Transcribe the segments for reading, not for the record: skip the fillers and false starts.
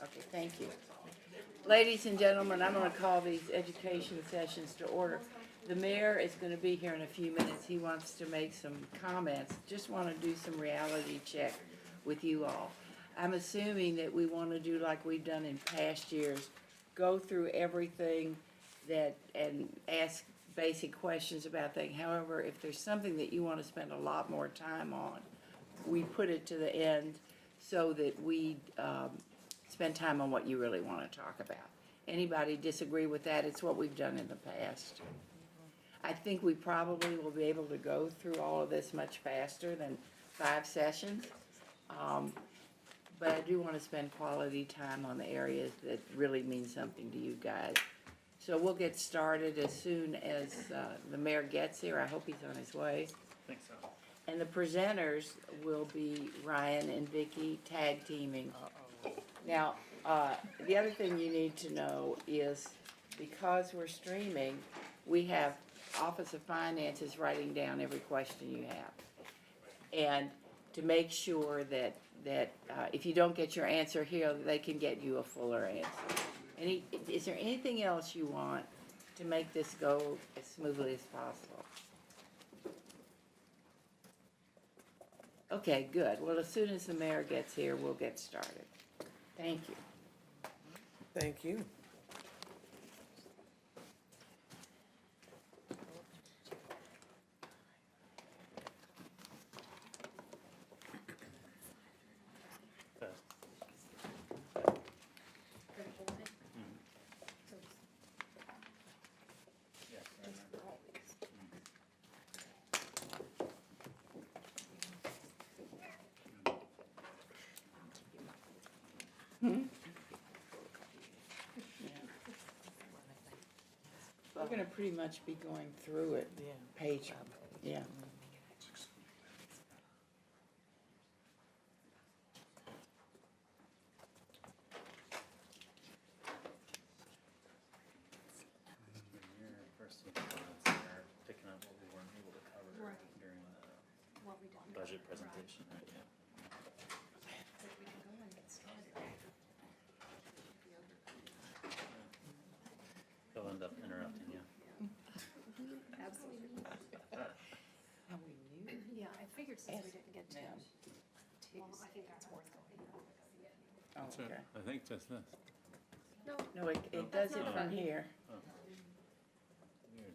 Okay, thank you. Ladies and gentlemen, I'm gonna call these education sessions to order. The mayor is gonna be here in a few minutes. He wants to make some comments. Just wanna do some reality check with you all. I'm assuming that we wanna do like we've done in past years, go through everything and ask basic questions about things. However, if there's something that you wanna spend a lot more time on, we put it to the end so that we, spend time on what you really want to talk about. Anybody disagree with that? It's what we've done in the past. I think we probably will be able to go through all of this much faster than 5 sessions. But I do want to spend quality time on the areas that really mean something to you guys. So we'll get started as soon as the mayor gets here. I hope he's on his way. I think so. And the presenters will be Ryan and Vicky tag teaming. Now, the other thing you need to know is because we're streaming, we have Office of Finances writing down every question you have. And to make sure that if you don't get your answer here, they can get you a fuller answer. Is there anything else you want to make this go as smoothly as possible? Okay, good. Well, as soon as the mayor gets here, we'll get started. Thank you. Thank you. We're gonna pretty much be going through it, page, yeah. First thing are picking up what we weren't able to cover during the budget presentation, right? Yeah. They'll end up interrupting you. Absolutely. How we knew? Yeah, I figured since we didn't get to, Ma'am. well, I think that's worth going. Oh, okay. I think just this. No, it does it from here. Weird.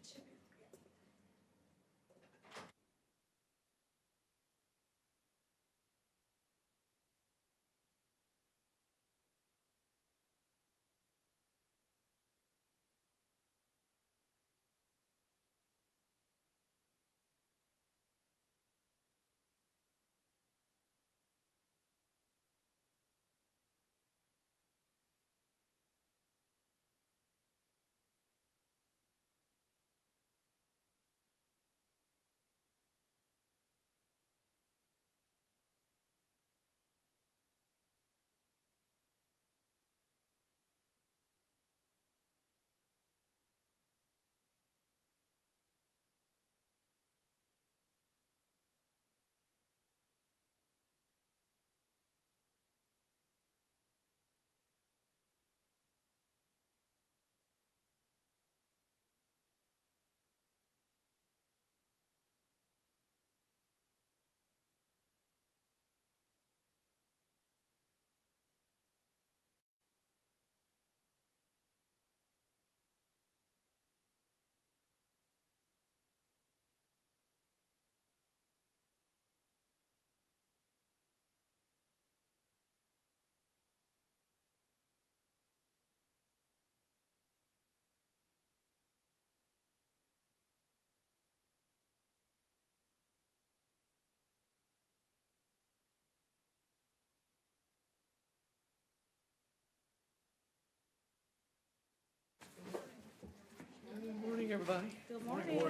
Good morning, everybody. Good morning.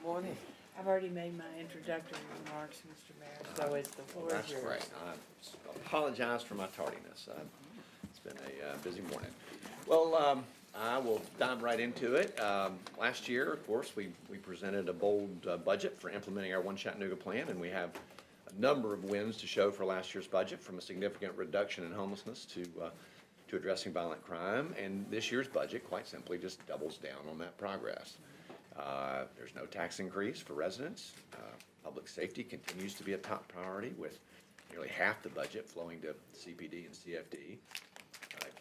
Morning. I've already made my introductory remarks, Mr. Mayor, so it's the floor is That's yours. great. I apologize for my tardiness. It's been a busy morning. Well, I will dive right into it. Last year, of course, we presented a bold budget for implementing our One Chattanooga plan, and we have a number of wins to show for last year's budget, from a significant reduction in homelessness to to addressing violent crime, and this year's budget, quite simply, just doubles down on that progress. There's no tax increase for residents. Public safety continues to be a top priority, with nearly half the budget flowing to CPD and CFD.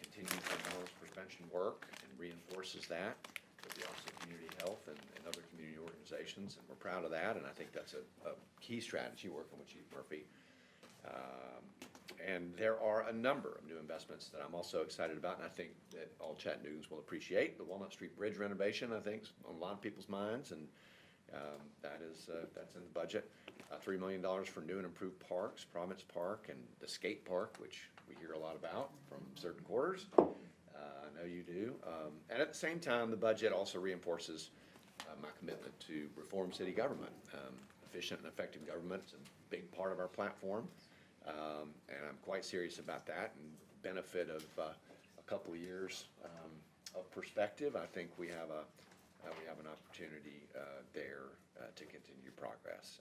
Continues the violence prevention work and reinforces that with the Office of Community Health and other community organizations, and we're proud of that, and I think that's a key strategy working with Chief Murphy. And there are a number of new investments that I'm also excited about, and I think that all Chattanoogas will appreciate. The Walnut Street Bridge renovation, I think, is on a lot of people's minds, and that's in the budget. $3 million for new and improved parks, Province Park and the skate park, which we hear a lot about from certain quarters. I know you do. And at the same time, the budget also reinforces my commitment to reform city government. Efficient and effective government is a big part of our platform. And I'm quite serious about that, and benefit of a couple of years of perspective, I think we have an opportunity there to continue progress.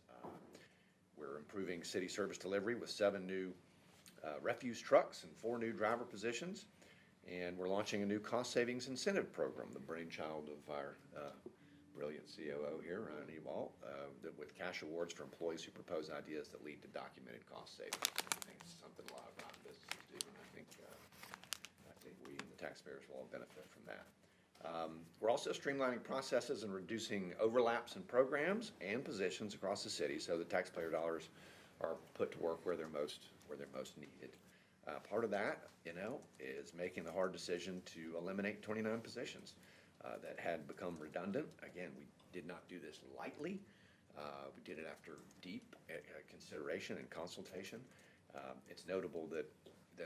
We're improving city service delivery with 7 new refuse trucks and 4 new driver positions, and we're launching a new cost savings incentive program, the brainchild of our brilliant COO here, Ryan Ewalt, with cash awards for employees who propose ideas that lead to documented cost savings. I think it's something a lot of private businesses do, and I think we and the taxpayers will all benefit from that. We're also streamlining processes and reducing overlaps in programs and positions across the city, so the taxpayer dollars are put to work where they're most needed. Part of that, is making the hard decision to eliminate 29 positions that had become redundant. Again, we did not do this lightly. We did it after deep consideration and consultation. It's notable that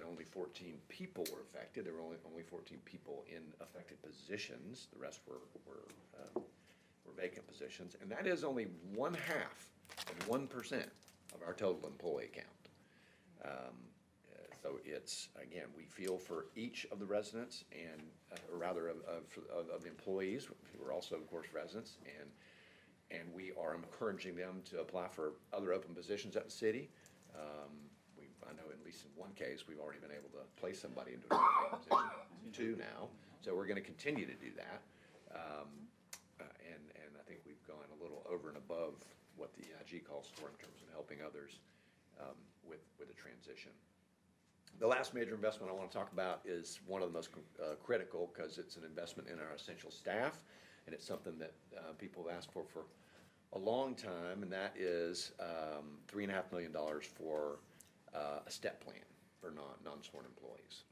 only 14 people were affected. There were only 14 people in affected positions. The rest were vacant positions, and that is only 1/2 of 1% of our total employee count. So it's, again, we feel for each of the residents, and or rather of the employees, who are also, of course, residents, and we are encouraging them to apply for other open positions at the city. I know at least in one case, we've already been able to place somebody into a vacant position, 2 now, so we're gonna continue to do that. And I think we've gone a little over and above what the EIG calls for in terms of helping others with a transition. The last major investment I want to talk about is one of the most critical, because it's an investment in our essential staff, and it's something that people have asked for a long time, and that is $3.5 million for a step plan for non-sworn employees.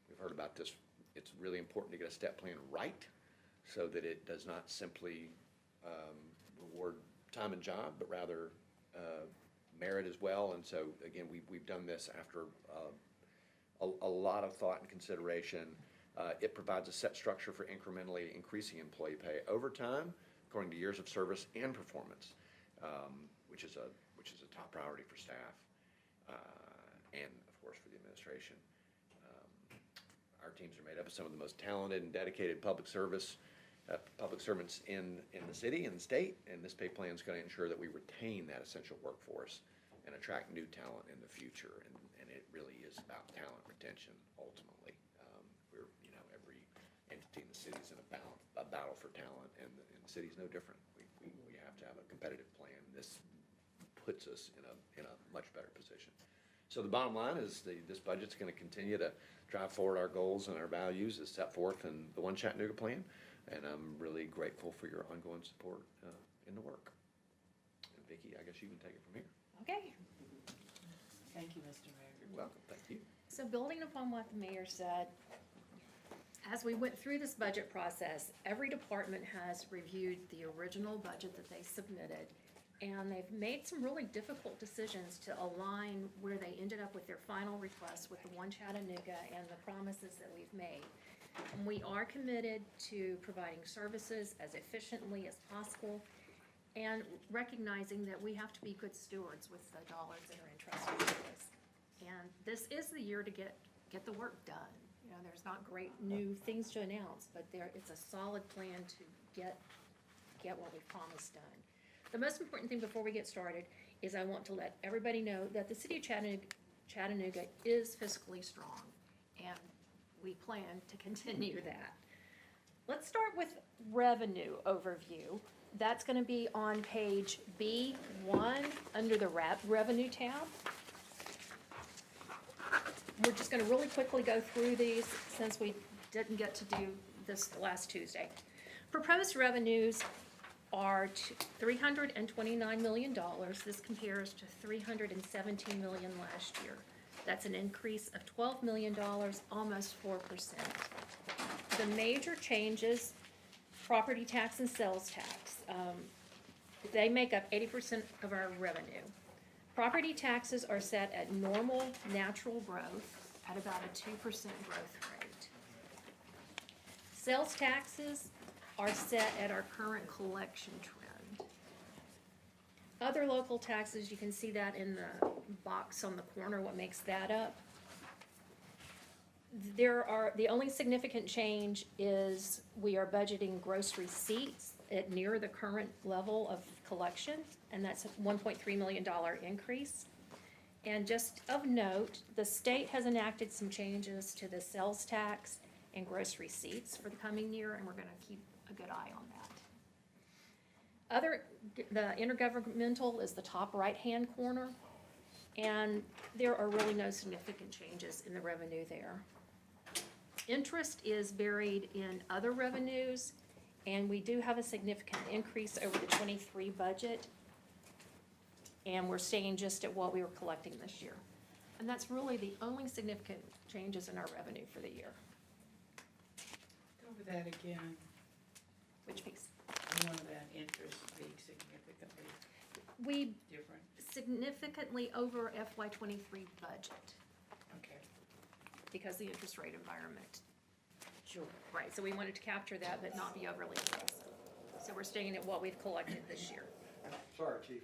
We've heard about this. It's really important to get a step plan right, so that it does not simply reward time and job, but rather merit as well. And so, again, we've done this after a lot of thought and consideration. It provides a set structure for incrementally increasing employee pay over time, according to years of service and performance, which is a top priority for staff and, of course, for the administration. Our teams are made up of some of the most talented and dedicated public servants in the city and the state, and this pay plan is going to ensure that we retain that essential workforce and attract new talent in the future. And it really is about talent retention ultimately. Every entity in the city is in a battle for talent, and the city's no different. We have to have a competitive plan. This puts us in a much better position. So the bottom line is this budget's going to continue to drive forward our goals and our values as set forth in the One Chattanooga plan, and I'm really grateful for your ongoing support in the work. And Vicki, I guess you can take it from here. Okay, Thank you, Mr. Mayor. You're welcome. Thank you. so building upon what the mayor said, as we went through this budget process, every department has reviewed the original budget that they submitted, and they've made some really difficult decisions to align where they ended up with their final request with the One Chattanooga and the promises that we've made. And we are committed to providing services as efficiently as possible, and recognizing that we have to be good stewards with the dollars that are entrusted to us. And this is the year to get the work done. There's not great new things to announce, but it's a solid plan to get what we've promised done. The most important thing before we get started is I want to let everybody know that the city of Chattanooga is fiscally strong, and we plan to continue that. Let's start with revenue overview. That's gonna be on page B1 under the revenue tab. We're just gonna really quickly go through these since we didn't get to do this last Tuesday. Proposed revenues are $329 million. This compares to $317 million last year. That's an increase of $12 million, almost 4%. The major changes, property tax and sales tax. They make up 80% of our revenue. Property taxes are set at normal natural growth at about a 2% growth rate. Sales taxes are set at our current collection trend. Other local taxes, you can see that in the box on the corner, what makes that up. The only significant change is we are budgeting gross receipts at near the current level of collection, and that's a $1.3 million increase. And just of note, the state has enacted some changes to the sales tax and gross receipts for the coming year, and we're gonna keep a good eye on that. The intergovernmental is the top right-hand corner, and there are really no significant changes in the revenue there. Interest is buried in other revenues, and we do have a significant increase over the '23 budget, and we're staying just at what we were collecting this year. And that's really the only significant changes in our revenue for the year. Go over that again. Which piece? One of that interest being significantly We different. significantly over FY23 budget Okay, because the interest rate environment. sure. Right, so we wanted to capture that but not be overly aggressive. So we're staying at what we've collected this year. Sorry, Chief.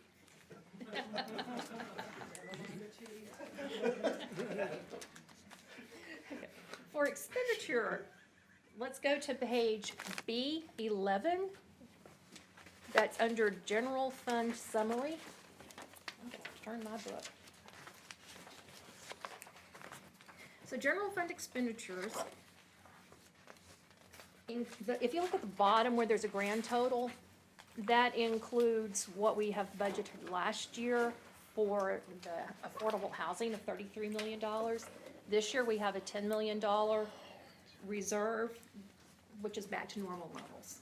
For expenditure, let's go to page B11. That's under general fund summary. I'm gonna turn my book. So general fund expenditures, if you look at the bottom where there's a grand total, that includes what we have budgeted last year for the affordable housing of $33 million. This year, we have a $10 million reserve, which is back to normal levels.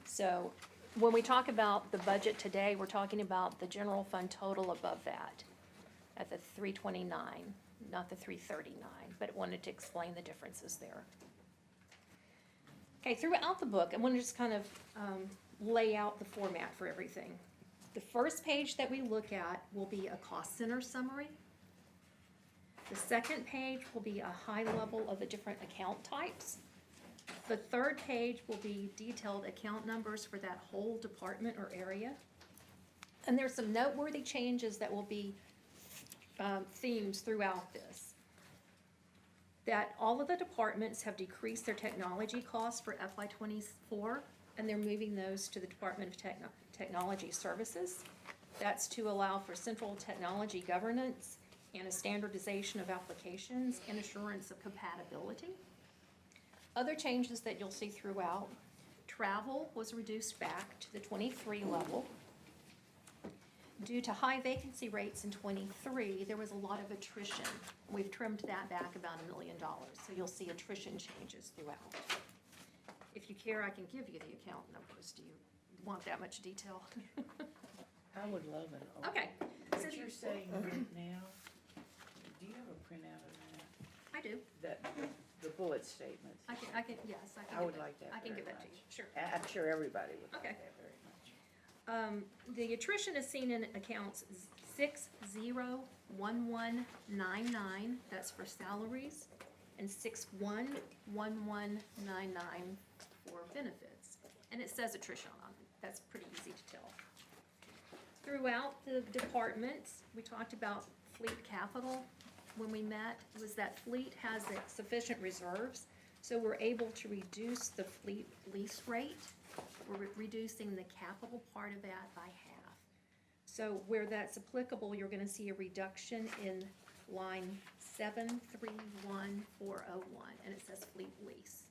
So when we talk about the budget today, we're talking about the general fund total above that, at the 329, not the 339, but I wanted to explain the differences there. Okay, throughout the book, I want to just kind of lay out the format for everything. The first page that we look at will be a cost center summary. The second page will be a high level of the different account types. The third page will be detailed account numbers for that whole department or area. And there's some noteworthy changes that will be themes throughout this. That all of the departments have decreased their technology costs for FY24, and they're moving those to the Department of Technology Services. That's to allow for central technology governance and a standardization of applications and assurance of compatibility. Other changes that you'll see throughout, travel was reduced back to the 23 level. Due to high vacancy rates in 23, there was a lot of attrition. We've trimmed that back about $1 million, so you'll see attrition changes throughout. If you care, I can give you the account numbers. Do you want that much detail? I would love it. Okay. What you're saying right now, do you have a printout of that? I do. The bullet statements? I can, yes, I can. I would give it- like that I can very give that to you, much. sure. I'm sure everybody would like Okay. that very much. The attrition is seen in accounts 601199, that's for salaries, and 611199 for benefits. And it says attrition on it, that's pretty easy to tell. Throughout the departments, we talked about fleet capital when we met, was that fleet has sufficient reserves, so we're able to reduce the fleet lease rate. We're reducing the capital part of that by half. So where that's applicable, you're gonna see a reduction in line 731401, and it says fleet lease.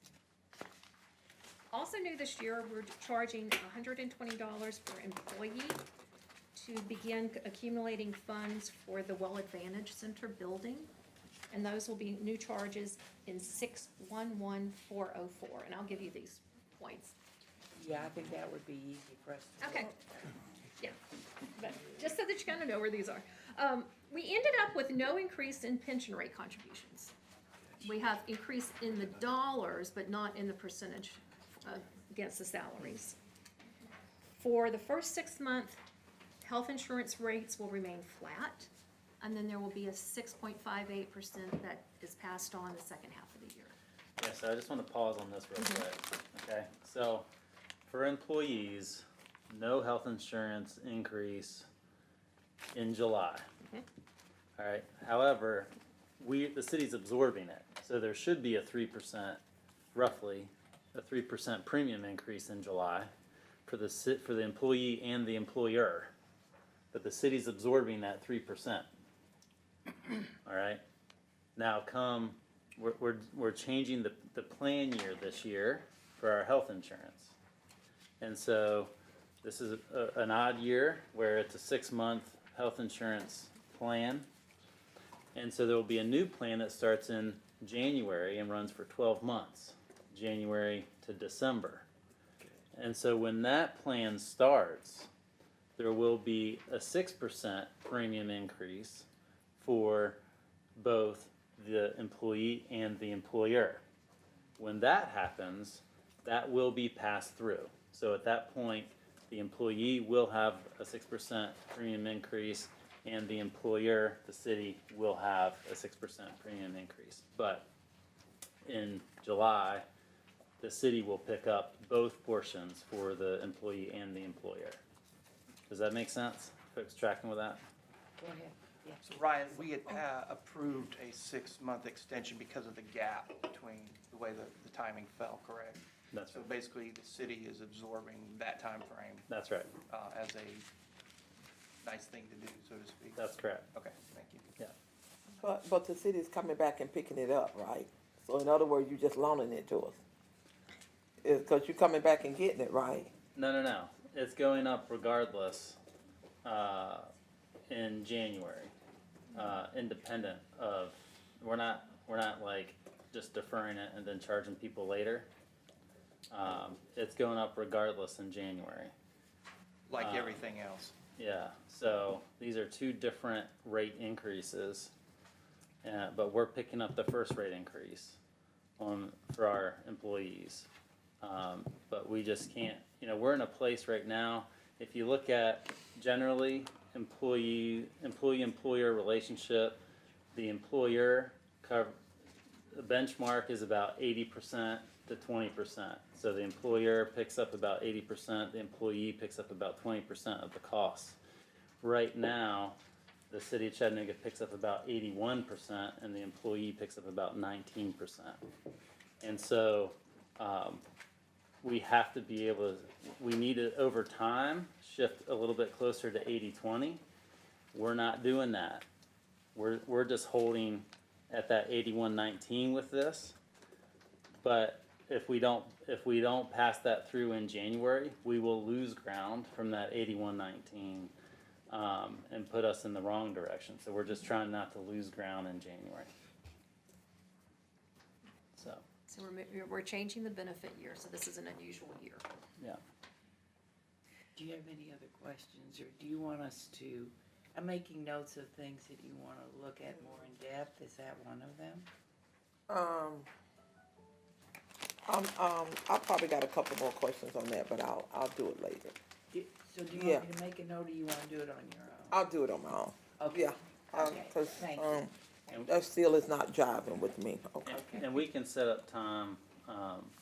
Also new this year, we're charging $120 per employee to begin accumulating funds for the Well Advantage Center building. And those will be new charges in 611404, and I'll give you these points. Yeah, I think that would be easy for us to. Okay. Yeah, but just so that you kind of know where these are. We ended up with no increase in pension rate contributions. We have increase in the dollars, but not in the percentage against the salaries. For the first 6 months, health insurance rates will remain flat, and then there will be a 6.58% that is passed on the second half of the year. Yeah, so I just want to pause on this real quick, okay? So, for employees, no health insurance increase in July. All right, however, the city's absorbing it, so there should be a 3%, roughly, a 3% premium increase in July for the employee and the employer. But the city's absorbing that 3%. All right, now we're changing the plan year this year for our health insurance. And so this is an odd year where it's a 6-month health insurance plan. And so there will be a new plan that starts in January and runs for 12 months, January to December. And so when that plan starts, there will be a 6% premium increase for both the employee and the employer. When that happens, that will be passed through. So at that point, the employee will have a 6% premium increase, and the employer, the city, will have a 6% premium increase. But in July, the city will pick up both portions for the employee and the employer. Does that make sense? Folks tracking with that? Go ahead, yeah. So Ryan, we had approved a 6-month extension because of the gap between the way the timing fell, correct? That's So right. basically, the city is absorbing that time frame That's right. as a nice thing to do, so to speak. That's correct. Okay, thank you. Yeah. But the city's coming back and picking it up, right? So in other words, you're just loaning it to us. It's because you're coming back and getting it, right? No. It's going up regardless in January, independent of, we're not like just deferring it and then charging people later. It's going up regardless in January. Like everything else. Yeah, so these are two different rate increases, but we're picking up the first rate increase for our employees. But we just can't, we're in a place right now, if you look at generally employee-employer relationship, the employer the benchmark is about 80% to 20%. So the employer picks up about 80%, the employee picks up about 20% of the costs. Right now, the city of Chattanooga picks up about 81%, and the employee picks up about 19%. And so we have to be able to, we need to, over time, shift a little bit closer to 80-20. We're not doing that. We're just holding at that 81-19 with this. But if we don't pass that through in January, we will lose ground from that 81-19 and put us in the wrong direction. So we're just trying not to lose ground in January. So we're changing the benefit year, so this is an unusual year. Yeah. Do you have any other questions, or do you want us to, I'm making notes of things that you want to look at more in depth, is that one of them? I probably got a couple more questions on that, but I'll do it later. So do you want me to make a note, or you want to do it on your own? I'll do it on my own. Okay. Yeah. Okay, Cause, thank you. that still is not jiving with me. Okay. And we can set up time,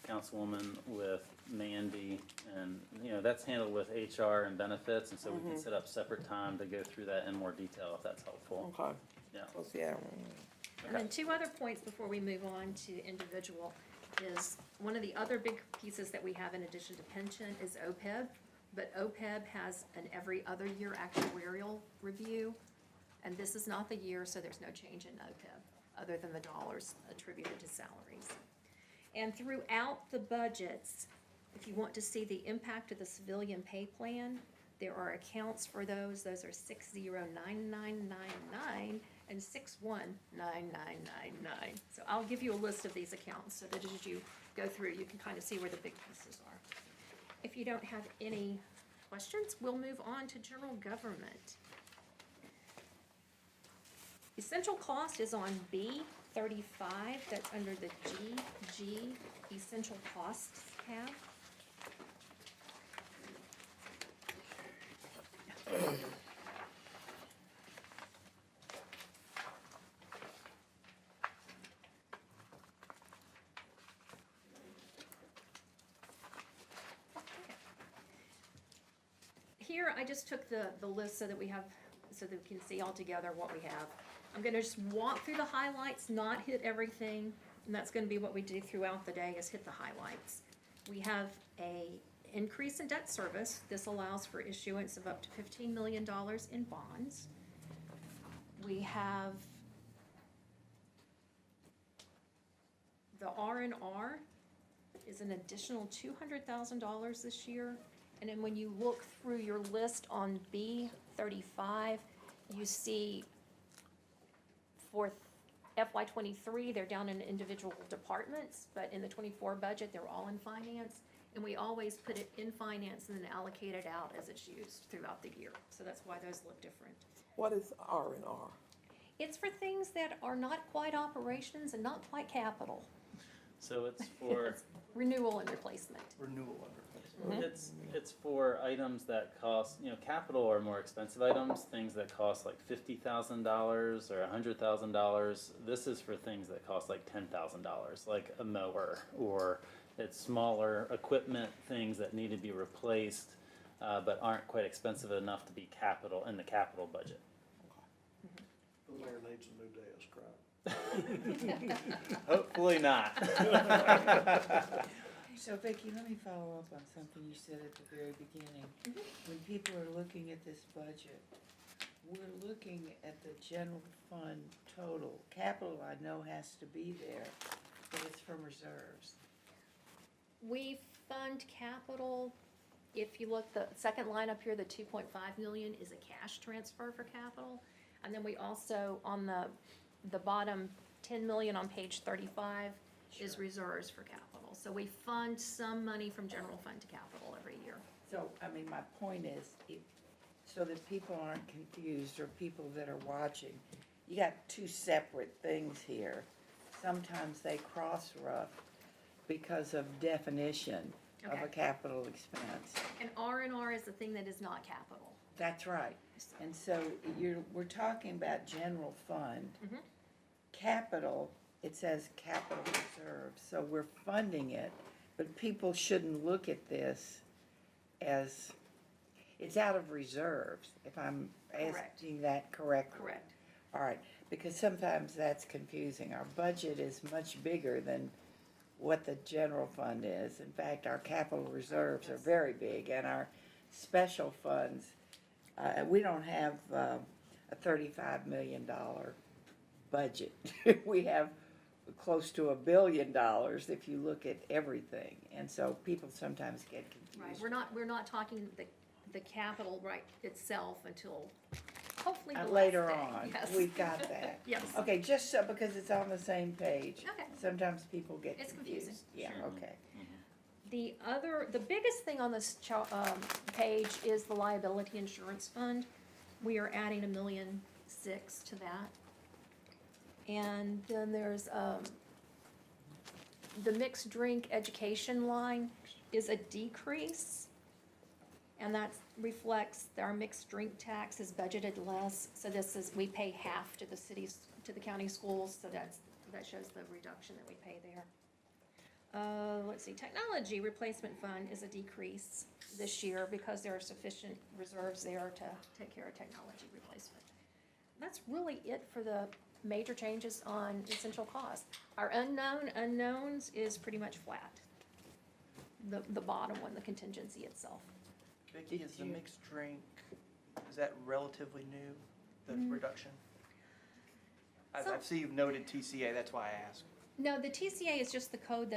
Councilwoman, with Mandy, and, that's handled with HR and benefits, and so we can set up separate time to go through that in more detail if that's helpful. Okay. Yeah. 'Cause, yeah. And then two other points before we move on to individual is one of the other big pieces that we have in addition to pension is OPEB. But OPEB has an every other year actuarial review, and this is not the year, so there's no change in OPEB. other than the dollars attributed to salaries. And throughout the budgets, if you want to see the impact of the civilian pay plan, there are accounts for those. Those are 609999 and 619999. So I'll give you a list of these accounts so that as you go through, you can kind of see where the big pieces are. If you don't have any questions, we'll move on to general government. Essential cost is on B35, that's under the GG essential costs tab. Here, I just took the list so that we can see all together what we have. I'm gonna just walk through the highlights, not hit everything, and that's gonna be what we do throughout the day, is hit the highlights. We have a increase in debt service. This allows for issuance of up to $15 million in bonds. We have the R&R is an additional $200,000 this year. And then when you look through your list on B35, you see for FY23, they're down in individual departments, but in the 24 budget, they're all in finance. And we always put it in finance and then allocate it out as it's used throughout the year. So that's why those look different. What is R&R? It's for things that are not quite operations and not quite capital. So it's for, It's renewal and replacement. Renewal under. it's for items that cost, capital or more expensive items, things that cost like $50,000 or $100,000. This is for things that cost like $10,000, like a mower, or it's smaller equipment, things that need to be replaced, but aren't quite expensive enough to be capital in the capital budget. The mayor needs a new desk, right? Hopefully not. So Vicki, let me follow up on something you said at the very beginning. When people are looking at this budget, we're looking at the general fund total. Capital, I know, has to be there, but it's from reserves. We fund capital, if you look, the second line up here, the 2.5 million is a cash transfer for capital. And then we also, on the bottom 10 million on page 35 is Sure. reserves for capital. So we fund some money from general fund to capital every year. So, I mean, my point is, so that people aren't confused, or people that are watching, you got two separate things here. Sometimes they cross-rough because of definition of a Okay. capital expense. And R&R is the thing that is not capital. That's right. And so we're talking about general fund. Mhm. Capital, it says capital reserve, so we're funding it, but people shouldn't look at this as, it's out of reserves, if I'm Correct. asking that correctly. Correct. All right, because sometimes that's confusing. Our budget is much bigger than what the general fund is. In fact, our capital reserves are very big, and our special funds, we don't have a $35 million budget. We have close to $1 billion if you look at everything, and so people sometimes get confused. Right, we're not talking the capital right itself until hopefully the last Later day. on, Yes. we've got that. Yes. Okay, just so, because it's on the same page. Okay. Sometimes people get It's confused. confusing. Yeah, Sure. okay. The biggest thing on this page is the liability insurance fund. We are adding $1.6 million to that. And then there's, the mixed drink education line is a decrease. And that reflects our mixed drink tax is budgeted less, so we pay half to the cities, to the county schools, so that shows the reduction that we pay there. Let's see, technology replacement fund is a decrease this year because there are sufficient reserves there to take care of technology replacement. That's really it for the major changes on essential costs. Our unknowns is pretty much flat. The bottom one, the contingency itself. Vicki, is the mixed drink, is that relatively new, the reduction? So- I see you've noted TCA, that's why I asked. No, the TCA is just the code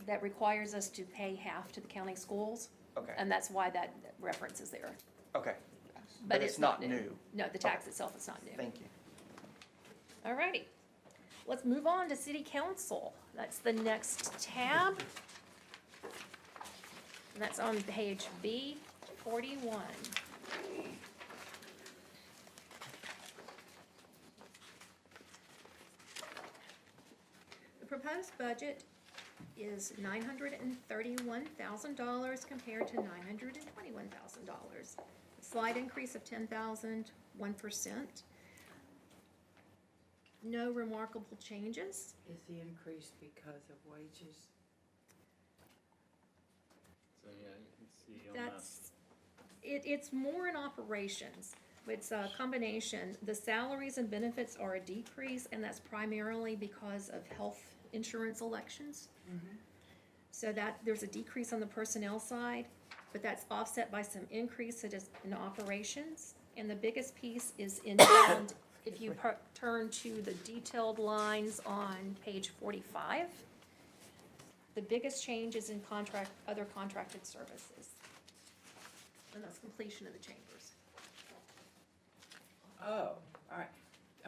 that requires us to pay half to the county schools, Okay, and that's why that reference is there. okay, But it's not new. No, the tax itself is not new. thank you. Alrighty, let's move on to city council. That's the next tab. And that's on page B 41. The proposed budget is $931,000 compared to $921,000. A slight increase of 10,000, 1%. No remarkable changes. Is the increase because of wages? So, yeah, you can see on that. It's more in operations. It's a combination. The salaries and benefits are a decrease, and that's primarily because of health insurance elections. So that, there's a decrease on the personnel side, but that's offset by some increase in operations. And the biggest piece is inbound. If you turn to the detailed lines on page 45, the biggest change is in other contracted services. And that's completion of the chambers. Oh, all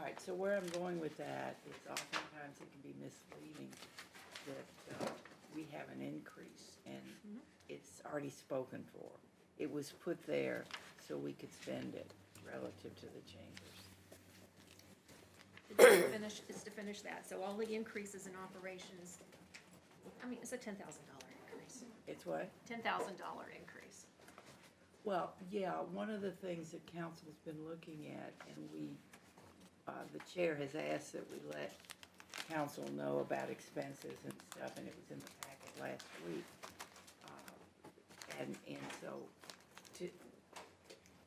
right, so where I'm going with that is oftentimes it can be misleading that we have an increase and it's already spoken for. It was put there so we could spend it relative to the chambers. It's to finish that, so all the increases in operations, I mean, it's a $10,000 increase, It's what? $10,000 increase. Well, yeah, one of the things that council's been looking at, and the chair has asked that we let council know about expenses and stuff, and it was in the packet last week. And so,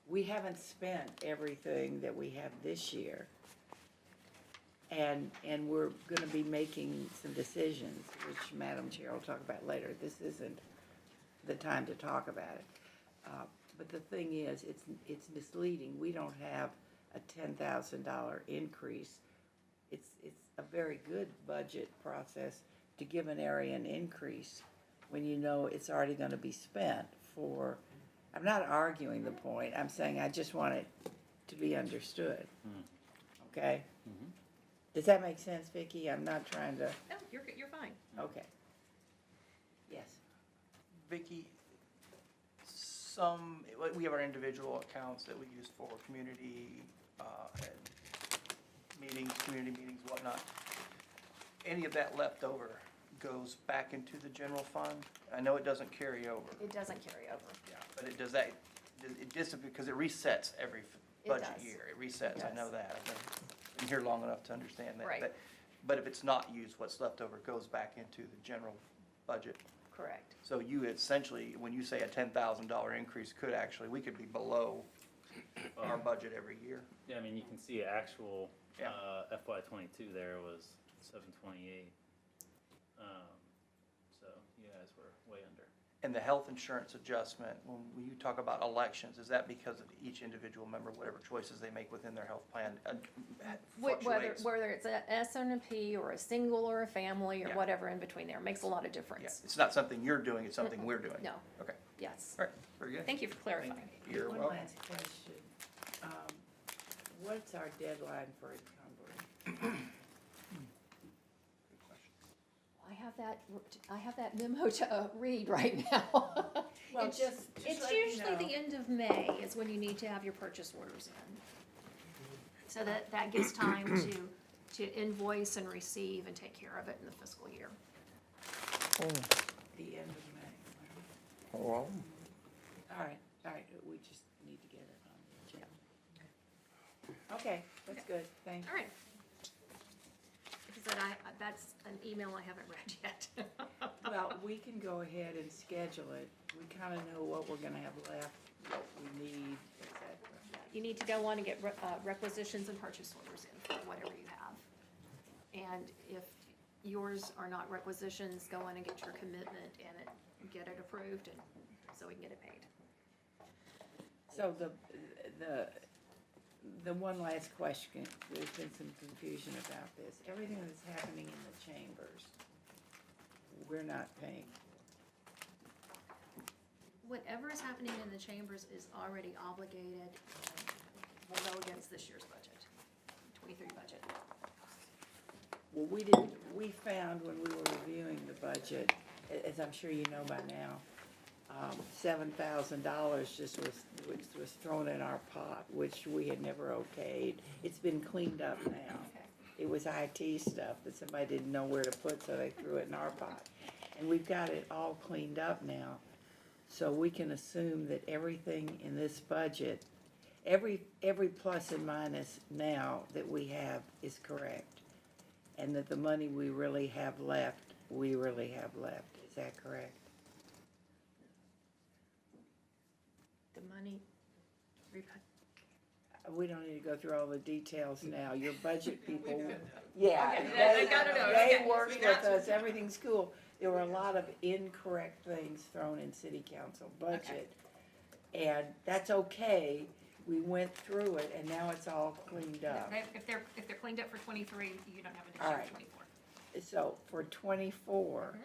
we haven't spent everything that we have this year. And we're gonna be making some decisions, which Madam Chair will talk about later. This isn't the time to talk about it. But the thing is, it's misleading. We don't have a $10,000 increase. It's a very good budget process to give an area an increase when you know it's already gonna be spent for, I'm not arguing the point. I'm saying I just want it to be understood. Okay? Does that make sense, Vicki? I'm not trying to, No, you're fine. okay. Yes. Vicky, we have our individual accounts that we use for community, and community meetings, whatnot. Any of that left over goes back into the general fund? I know it doesn't carry over. It doesn't carry over. Yeah, but it does that, it just, because it resets every It budget does. year. It resets, I It know does. that. I've been here long enough to understand that. Right. But if it's not used, what's left over goes back into the general budget. Correct. So you essentially, when you say a $10,000 increase, we could be below our budget every year. Yeah, I mean, you can see actual, Yeah. FY22 there was 728. So you guys were way under. And the health insurance adjustment, when you talk about elections, is that because of each individual member, whatever choices they make within their health plan fluctuates? Whether it's a SNP or a single or a family or Yeah. whatever in between there, makes a lot of Yeah, difference. it's not something you're doing, it's something we're doing. No, Okay, yes. all right, very good. Thank you for clarifying. You're One welcome. last question. What's our deadline for encumbering? I have that memo to read right now. Well, It's just It's let me usually know. the end of May is when you need to have your purchase orders in. So that gives time to invoice and receive and take care of it in the fiscal year. The end of May. Well, All right, we just need to get it on the agenda. Okay, that's good, thank All right. Because that's an email I haven't read yet. Well, we can go ahead and schedule it. We kinda know what we're gonna have left, what we need, et cetera. You need to go on and get requisitions and purchase orders in for whatever you have. And if yours are not requisitions, go in and get your commitment and get it approved and so we can get it paid. So the one last question, there's been some confusion about this. Everything that's happening in the chambers, we're not paying. Whatever is happening in the chambers is already obligated and will go against this year's budget, 23 budget. Well, we found when we were reviewing the budget, as I'm sure you know by now, $7,000 just was thrown in our pot, which we had never okayed. It's been cleaned up now. It was IT stuff that somebody didn't know where to put, so they threw it in our pot. And we've got it all cleaned up now, so we can assume that everything in this budget, every plus and minus now that we have is correct. And that the money we really have left, we really have left. Is that correct? The money, We don't need to go through all the details now. Your budget people, yeah, Okay, I gotta know. they Okay. worked with us, everything's cool. There were a lot of incorrect things thrown in city council budget. And that's okay. We went through it and now it's all cleaned up. if they're cleaned up for 23, you don't have an All issue right. for 24. So for 24,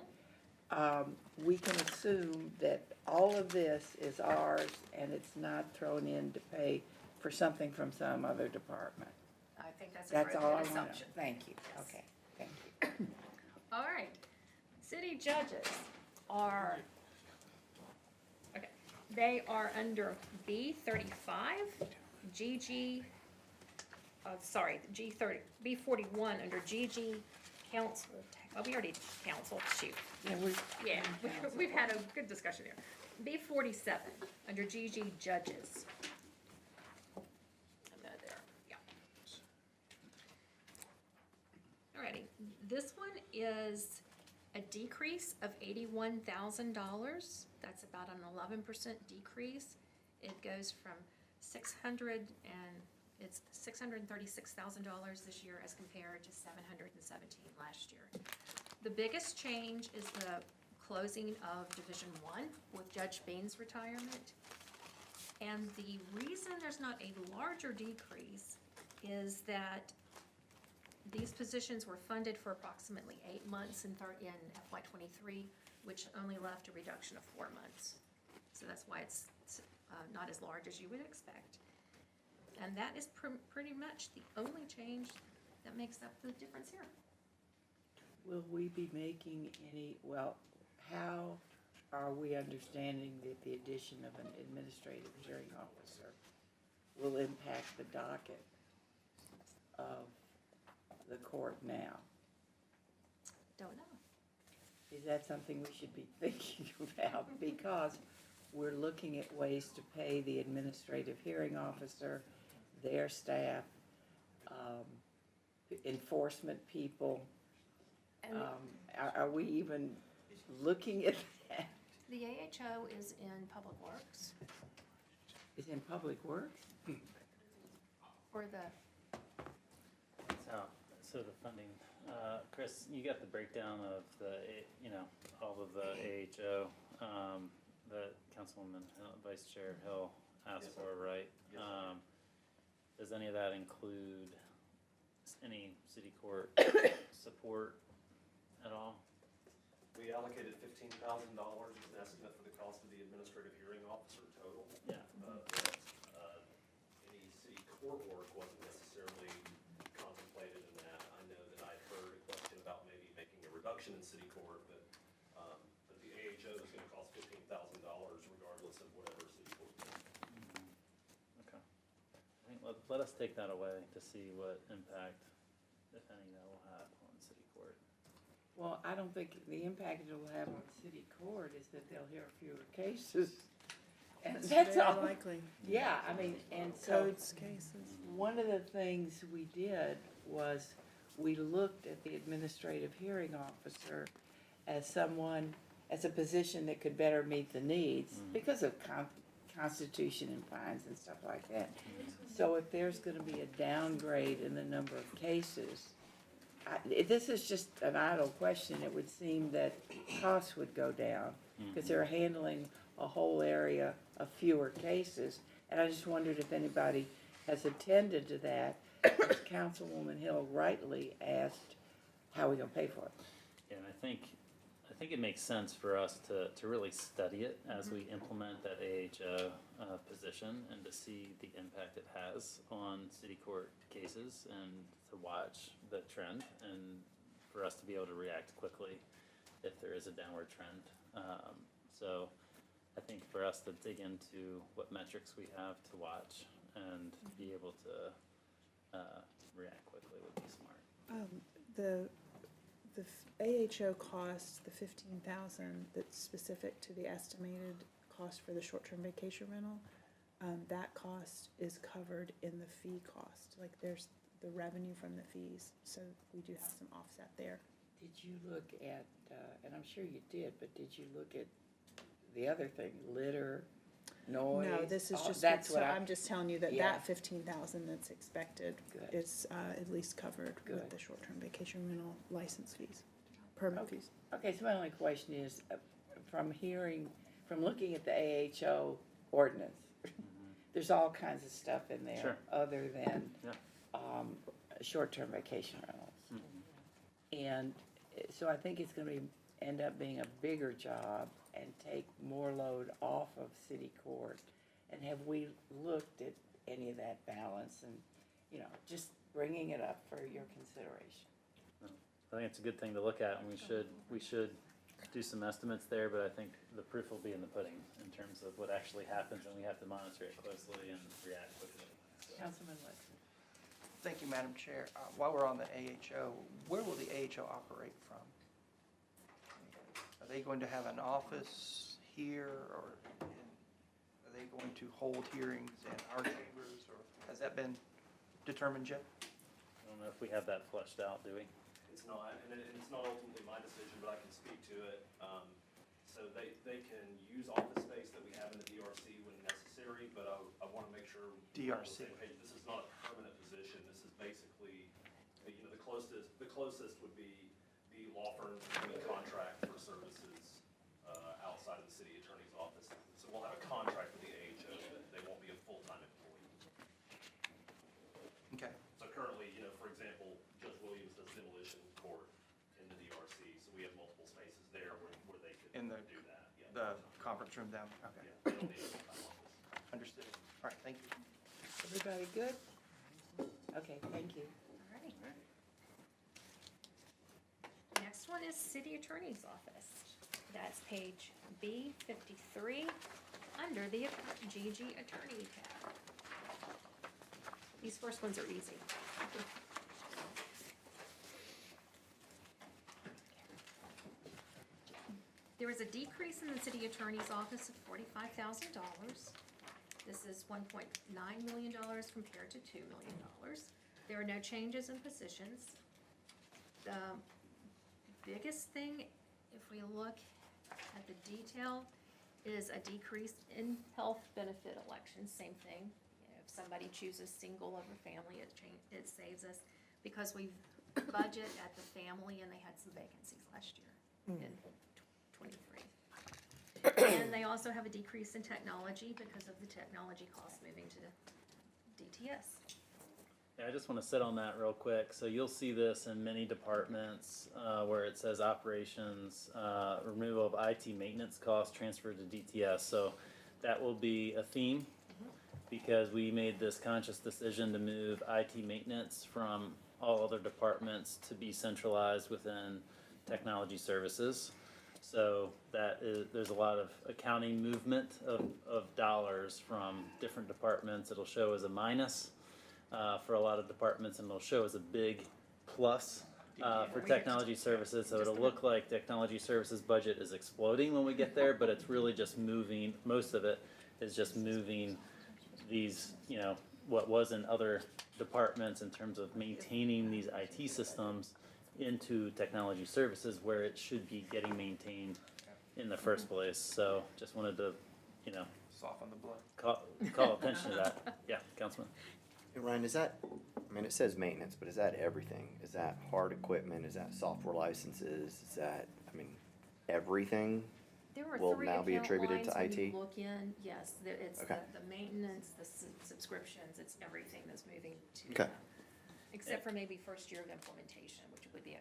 we can assume that all of this is ours and it's not thrown in to pay for something from some other department. I think that's a That's very all I good want to know. assumption. Thank you. Yes. Okay, thank you. All right, city judges are, okay, they are under B35, GG, G30, B41 under GG council, oh, we already council, shoot. Yeah, We've had a good discussion here. B47 under GG judges. There, yeah. Alrighty, this one is a decrease of $81,000. That's about an 11% decrease. It goes from it's $636,000 this year as compared to $717 last year. The biggest change is the closing of Division 1 with Judge Bain's retirement. And the reason there's not a larger decrease is that these positions were funded for approximately 8 months in FY23, which only left a reduction of 4 months. So that's why it's not as large as you would expect. And that is pretty much the only change that makes up the difference here. Will we be making how are we understanding that the addition of an administrative hearing officer will impact the docket of the court now? Don't know. Is that something we should be thinking about? Because we're looking at ways to pay the administrative hearing officer, their staff, enforcement people. And Are we even looking at that? the AHO is in Public Works, Is in Public Works? or the, So the funding, Chris, you got the breakdown of all of the AHO, that Councilwoman, Vice Chair Hill asked for, right? Does any of that include any city court support at all? We allocated $15,000 as an estimate for the cost of the administrative hearing officer total. Yeah. Any city court work wasn't necessarily contemplated in that. I know that I'd heard a question about maybe making a reduction in city court, but the AHO is gonna cost $15,000 regardless of whatever city court does. Okay. I think let us take that away to see what impact, if any, that will have on city court. Well, I don't think the impact it will have on city court is that they'll hear fewer cases. And that's all. Likely. Yeah, I mean, and so Codes cases. one of the things we did was we looked at the administrative hearing officer as a position that could better meet the needs because of constitution and fines and stuff like that. So if there's gonna be a downgrade in the number of cases, this is just an idle question, it would seem that costs would go down because they're handling a whole area of fewer cases. And I just wondered if anybody has attended to that. As Councilwoman Hill rightly asked, how are we gonna pay for it? And I think it makes sense for us to really study it as we implement that AHO position and to see the impact it has on city court cases and to watch the trend and for us to be able to react quickly if there is a downward trend. So I think for us to dig into what metrics we have to watch and be able to react quickly would be smart. The AHO cost, the 15,000 that's specific to the estimated cost for the short-term vacation rental, that cost is covered in the fee cost. Like there's the revenue from the fees, so we do have some offset there. Did you look at, and I'm sure you did, but did you look at the other thing, litter, noise? No, this is all- just, That's so what I'm just telling you that Yeah. that 15,000 that's expected Good. is at least covered with Good. the short-term vacation rental license fees, permit Okay. fees. Okay, so my only question is, from looking at the AHO ordinance, there's all kinds of stuff in there Sure. other than, Yeah. short-term vacation rentals. Mhm. And so I think it's gonna end up being a bigger job and take more load off of city court. And have we looked at any of that balance and, just bringing it up for your consideration? I think it's a good thing to look at, and we should do some estimates there, but I think the proof will be in the pudding in terms of what actually happens, and we have to monitor it closely and react quickly. So, Councilman Wexler? Thank you, Madam Chair. While we're on the AHO, where will the AHO operate from? Are they going to have an office here, or are they going to hold hearings in our chambers, or has that been determined yet? I don't know if we have that fleshed out, do we? It's not, and it's not ultimately my decision, but I can speak to it. So they can use office space that we have in the DRC when necessary, but I want to make sure we're on the DRC. same page. This is not a permanent position. This is basically, the closest would be the law firms doing a contract for services outside of the city attorney's office. So we'll have a contract with the AHO, but they won't be a full-time employee. Okay. So currently, for example, Judge Williams does demolition court in the DRC, so we have multiple spaces there where they could In the- do that. Yeah. The conference room down, okay, Yeah, they don't need a full-time office. understood. All right, thank you. Everybody good? Okay, thank you. Alrighty. Next one is City Attorney's Office. That's page B53, under the GG Attorney tab. These first ones are easy. There was a decrease in the City Attorney's Office of $45,000. This is $1.9 million compared to $2 million. There are no changes in positions. The biggest thing, if we look at the detail, is a decrease in health benefit elections, same thing. If somebody chooses single over family, it saves us, because we budget at the family and they had some vacancies last year in '23. And they also have a decrease in technology because of the technology costs moving to DTS. Yeah, I just want to sit on that real quick. So you'll see this in many departments where it says operations, removal of IT maintenance costs transferred to DTS. So that will be a theme because we made this conscious decision to move IT maintenance from all other departments to be centralized within technology services. So there's a lot of accounting movement of dollars from different departments. It'll show as a minus for a lot of departments, and it'll show as a big plus for technology services. So it'll look like technology services budget is exploding when we get there, but it's really just moving, most of it is just moving these, what was in other departments in terms of maintaining these IT systems into technology services where it should be getting maintained in the first place. So just wanted to, Soften the blow. call attention to that. Yeah, Councilman. Hey, Ryan, is that, it says maintenance, but is that everything? Is that hard equipment? Is that software licenses? Is that, everything? There are will three now be account attributed to lines when you IT? look in, yes, it's Okay. the maintenance, the subscriptions, it's everything that's moving to Okay. them. Except for maybe first year of implementation, which would be a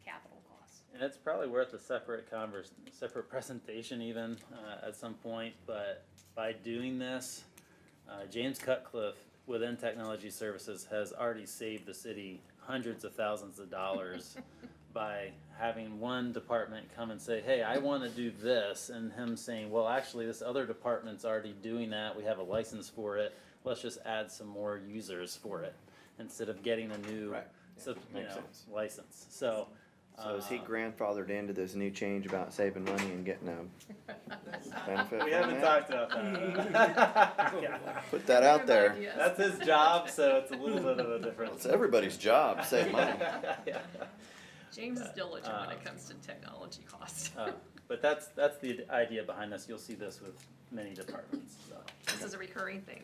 capital cost. And it's probably worth a separate separate presentation even, at some point, but by doing this, James Cutcliffe within Technology Services has already saved the city hundreds of thousands of dollars by having one department come and say, hey, I wanna do this, and him saying, well, actually, this other department's already doing that, we have a license for it, let's just add some more users for it, instead of getting a new, Right. Makes sense. license, so. So is he grandfathered into this new change about saving money and getting a benefit We from haven't that? talked about that. Yeah. Put that out there. Ideas. That's his job, so it's a little bit of a difference. It's everybody's job, to save money. Yeah. James is diligent when it comes to technology costs. But that's the idea behind this. You'll see this with many departments, so. This is a recurring thing.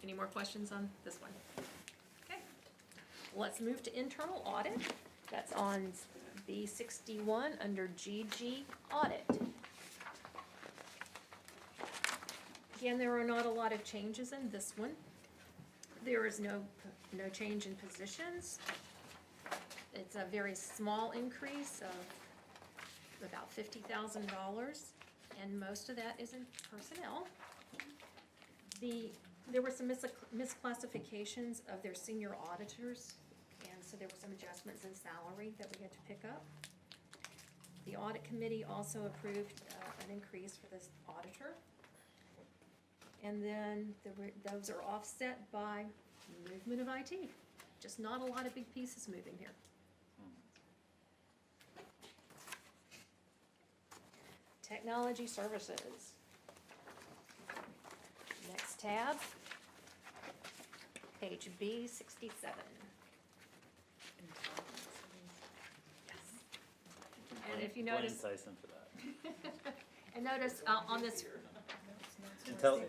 Any more questions on this one? Okay, let's move to internal audit. That's on B61 under GG audit. Again, there are not a lot of changes in this one. There is no change in positions. It's a very small increase of about $50,000, and most of that is in personnel. There were some misclassifications of their senior auditors, and so there were some adjustments in salary that we had to pick up. The audit committee also approved an increase for this auditor. And then those are offset by movement of IT. Just not a lot of big pieces moving here. Technology services. Next tab. Page B67. Yes. And if you Blame notice, Tyson for that. and notice on this, It's an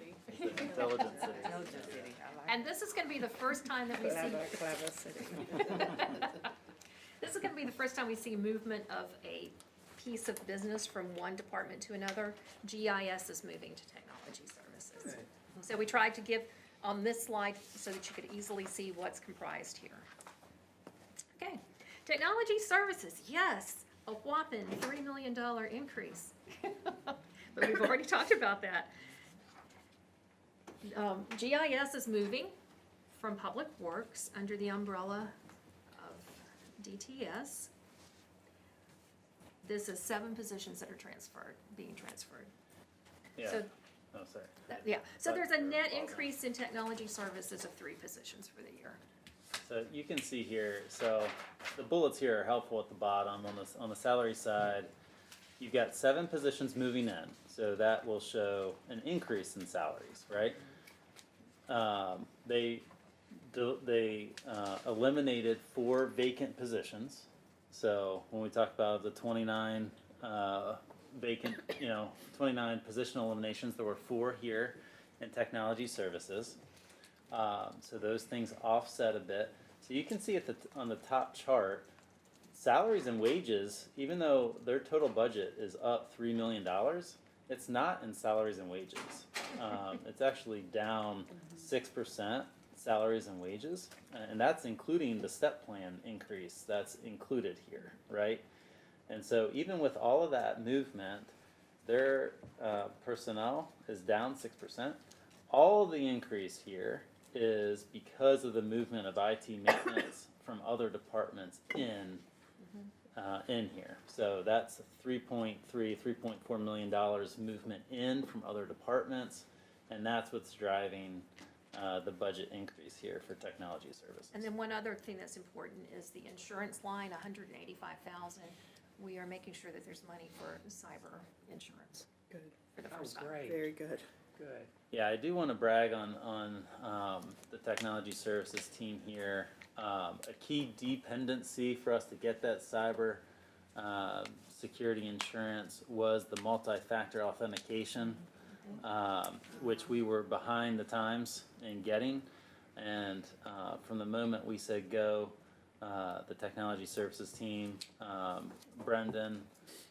intelligent city. and this is gonna be the first time that we see. This is gonna be the first time we see movement of a piece of business from one department to another. GIS is moving to technology services. So we tried to give on this slide so that you could easily see what's comprised here. Okay, technology services, yes, a whopping $3 million increase. But we've already talked about that. GIS is moving from Public Works under the umbrella of DTS. This is 7 positions that are being transferred. Yeah, So, oh, sorry. yeah, so there's a But- net increase in technology services of 3 positions for the year. So you can see here, so the bullets here are helpful at the bottom. On the salary side, you've got 7 positions moving in, so that will show an increase in salaries, right? They eliminated 4 vacant positions. So when we talk about the 29 vacant, 29 position eliminations, there were 4 here in technology services. So those things offset a bit. So you can see on the top chart, salaries and wages, even though their total budget is up $3 million, it's not in salaries and wages. It's actually down 6%, salaries and wages, and that's including the step plan increase that's included here, right? And so even with all of that movement, their personnel is down 6%. All of the increase here is because of the movement of IT maintenance from other departments in here. So that's $3.4 million movement in from other departments, and that's what's driving the budget increase here for technology services. And then one other thing that's important is the insurance line, $185,000. We are making sure that there's money for cyber insurance Good, for the first time. very good. Good. Yeah, I do want to brag on the technology services team here. A key dependency for us to get that cyber security insurance was the multi-factor authentication, which we were behind the times in getting. And from the moment we said go, the technology services team. Brendan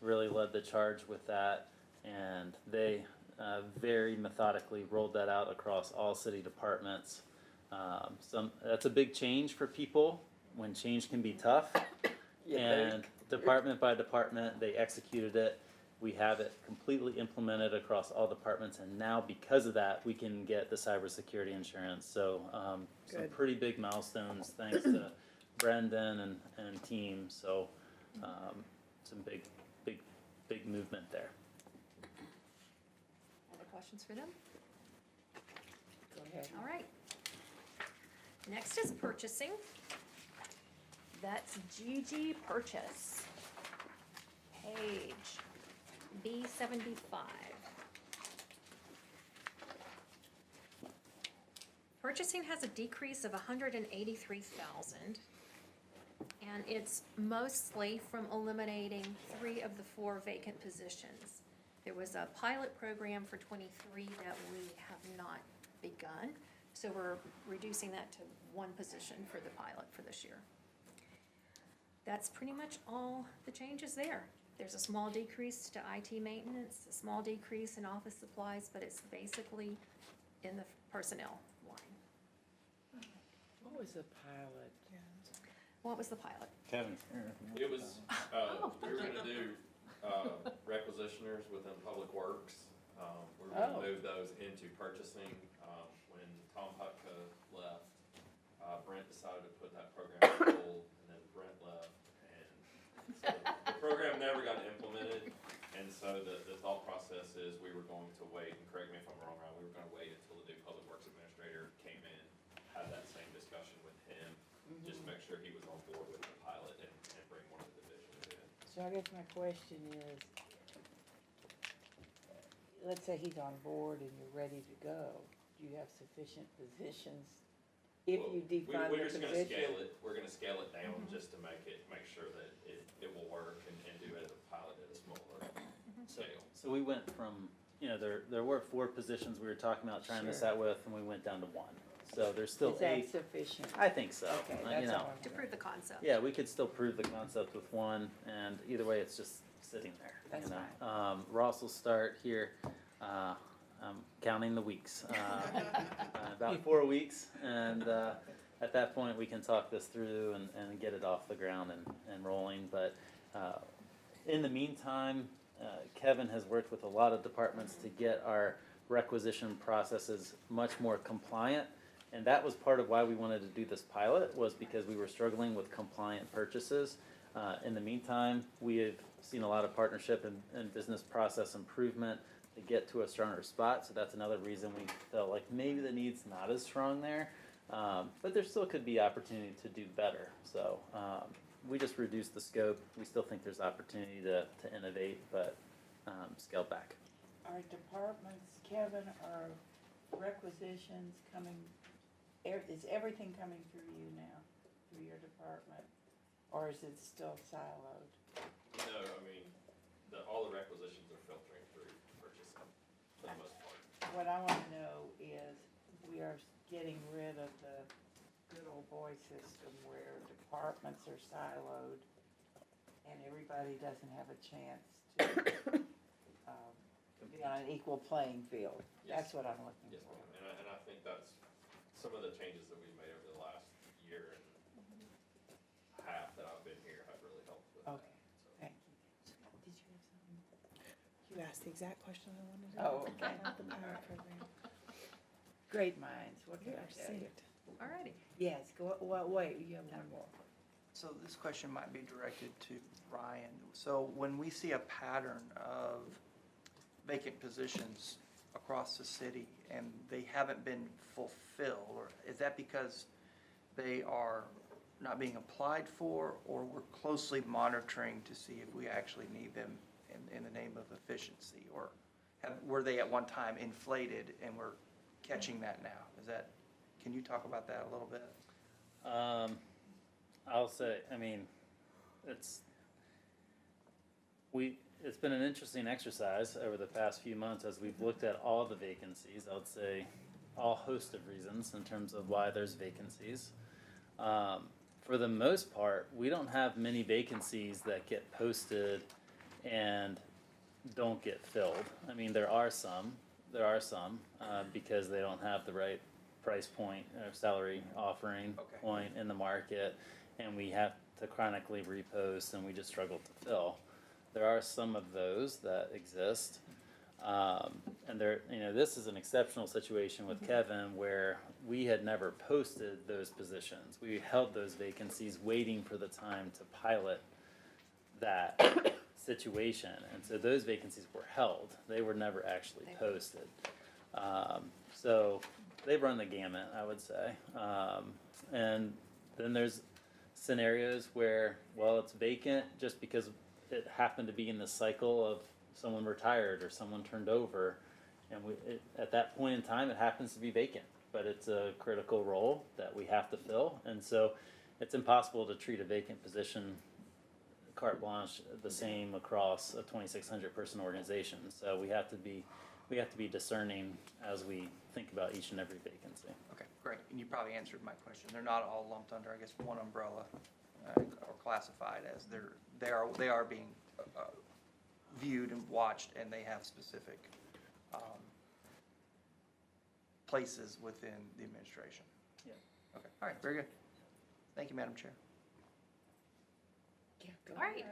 really led the charge with that, and they very methodically rolled that out across all city departments. That's a big change for people when change can be tough. And department by department, they executed it. We have it completely implemented across all departments, and now because of that, we can get the cybersecurity insurance. So some Good. pretty big milestones thanks to Brendan and team. So some big movement there. Other questions for them? Go ahead. All right. Next is purchasing. That's GG Purchase. Page B75. Purchasing has a decrease of 183,000. And it's mostly from eliminating 3 of the 4 vacant positions. There was a pilot program for 23 that we have not begun, so we're reducing that to 1 position for the pilot for this year. That's pretty much all the changes there. There's a small decrease to IT maintenance, a small decrease in office supplies, but it's basically in the personnel line. What was the pilot? What was the pilot? Kevin. It was, we were gonna do, requisitioners within Public Works. We were gonna Oh. move those into purchasing. When Tom Hutka left, Brent decided to put that program on hold, and then Brent left. And so the program never got implemented, and so the thought process is we were going to wait, and correct me if I'm wrong, Ryan, we were gonna wait until the new Public Works Administrator came in, had that same discussion with him, just make sure he was on board with the pilot and bring one of the divisions in. So I guess my question is, let's say he's on board and you're ready to go, do you have sufficient positions? If Well, you define the We're just gonna position? scale it, we're gonna scale it down just to make sure that it will work and do it as a pilot at a smaller scale. So we went from, there were 4 positions we were talking about trying this Sure. out with, and we went down to 1. So there's still Is that 8. sufficient? I think so. Okay, You that's know. all I'm To prove the concept. Yeah, we could still prove the concept with 1, and either way, it's just sitting there. That's you know. fine. Ross will start here. I'm counting the weeks. About 4 weeks, and at that point, we can talk this through and get it off the ground and rolling. But in the meantime, Kevin has worked with a lot of departments to get our requisition processes much more compliant. And that was part of why we wanted to do this pilot, was because we were struggling with compliant purchases. In the meantime, we have seen a lot of partnership and business process improvement to get to a stronger spot. So that's another reason we felt like maybe the need's not as strong there. But there still could be opportunity to do better. So we just reduced the scope. We still think there's opportunity to innovate, but scale back. Are departments, Kevin, are requisitions coming, is everything coming through you now, through your department? Or is it still siloed? No, I mean, all the requisitions are filtering through purchasing for the most part. What I wanna know is, we are getting rid of the good old boy system where departments are siloed and everybody doesn't have a chance to, be on an equal playing field. That's Yes. what I'm looking Yes, for. ma'am, and I think that's some of the changes that we've made over the last year and half that I've been here have really helped with that. Okay, So. thank you. Did you have something? You asked the exact question I wanted to Oh, ask okay. about the pilot program. Great minds, what We can I are tell you? synced. Alrighty. Yes, go, well, wait, you have one more. So this question might be directed to Ryan. So when we see a pattern of vacant positions across the city and they haven't been fulfilled, or is that because they are not being applied for, or we're closely monitoring to see if we actually need them in the name of efficiency? Or were they at one time inflated and we're catching that now? Can you talk about that a little bit? I'll say, I mean, it's been an interesting exercise over the past few months as we've looked at all the vacancies. I would say all host of reasons in terms of why there's vacancies. for the most part, we don't have many vacancies that get posted and don't get filled. I mean, there are some, because they don't have the right price point or salary offering Okay. point in the market, and we have to chronically repost, and we just struggle to fill. There are some of those that exist. And there, this is an exceptional situation with Kevin where we had never posted those positions. We held those vacancies waiting for the time to pilot that situation. And so those vacancies were held. They were never actually posted. So they've run the gamut, I would say. And then there's scenarios where, well, it's vacant just because it happened to be in the cycle of someone retired or someone turned over, and at that point in time it happens to be vacant, but it's a critical role that we have to fill, and so it's impossible to treat a vacant position carte blanche the same across a 2,600 person organization. So we have to be discerning as we think about each and every vacancy. Okay, great. And you probably answered my question. They're not all lumped under, I guess, one umbrella or classified as they are being viewed and watched, and they have specific places within the administration. Yeah. Okay, all right, very good. Thank you, Madam Chair. Yeah, go All right.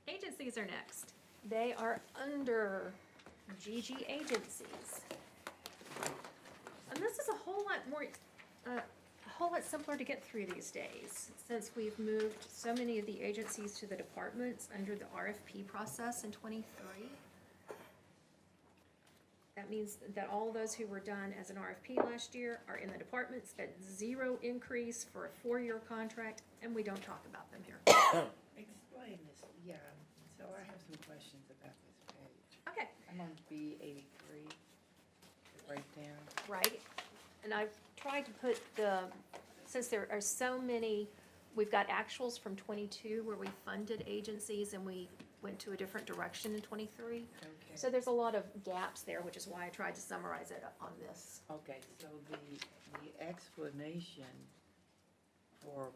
Agencies are next. They are under GG agencies. And this is a whole lot more, a whole lot simpler to get through these days, since we've moved so many of the agencies to the departments under the RFP process in '23. That means that all those who were done as an RFP last year are in the departments at 0 increase for a 4-year contract, and we don't talk about them here. Explain this, yeah, so I have some questions about this page. Okay. I'm on B83, the breakdown. Right, and I've tried to put since there are so many, we've got actuals from '22 where we funded agencies and we went to a different direction in '23. Okay. So there's a lot of gaps there, which is why I tried to summarize it on this. Okay, so the explanation for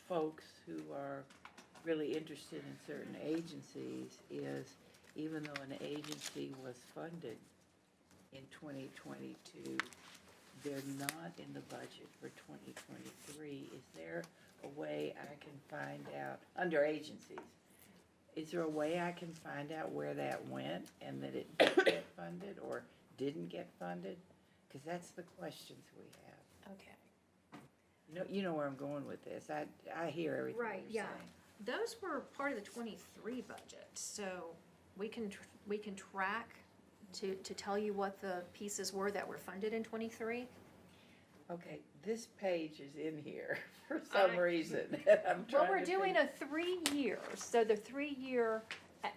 folks who are really interested in certain agencies is even though an agency was funded in 2022, they're not in the budget for 2023. Is there a way I can find out, under agencies, is there a way I can find out where that went and that it did get funded or didn't get funded? Because that's the questions we have. Okay. You know where I'm going with this. I hear everything Right, you're yeah. saying. Those were part of the '23 budget, so we can track to tell you what the pieces were that were funded in '23. Okay, this page is in here for some reason. I'm Well, trying we're to doing think. a 3-year, so the 3-year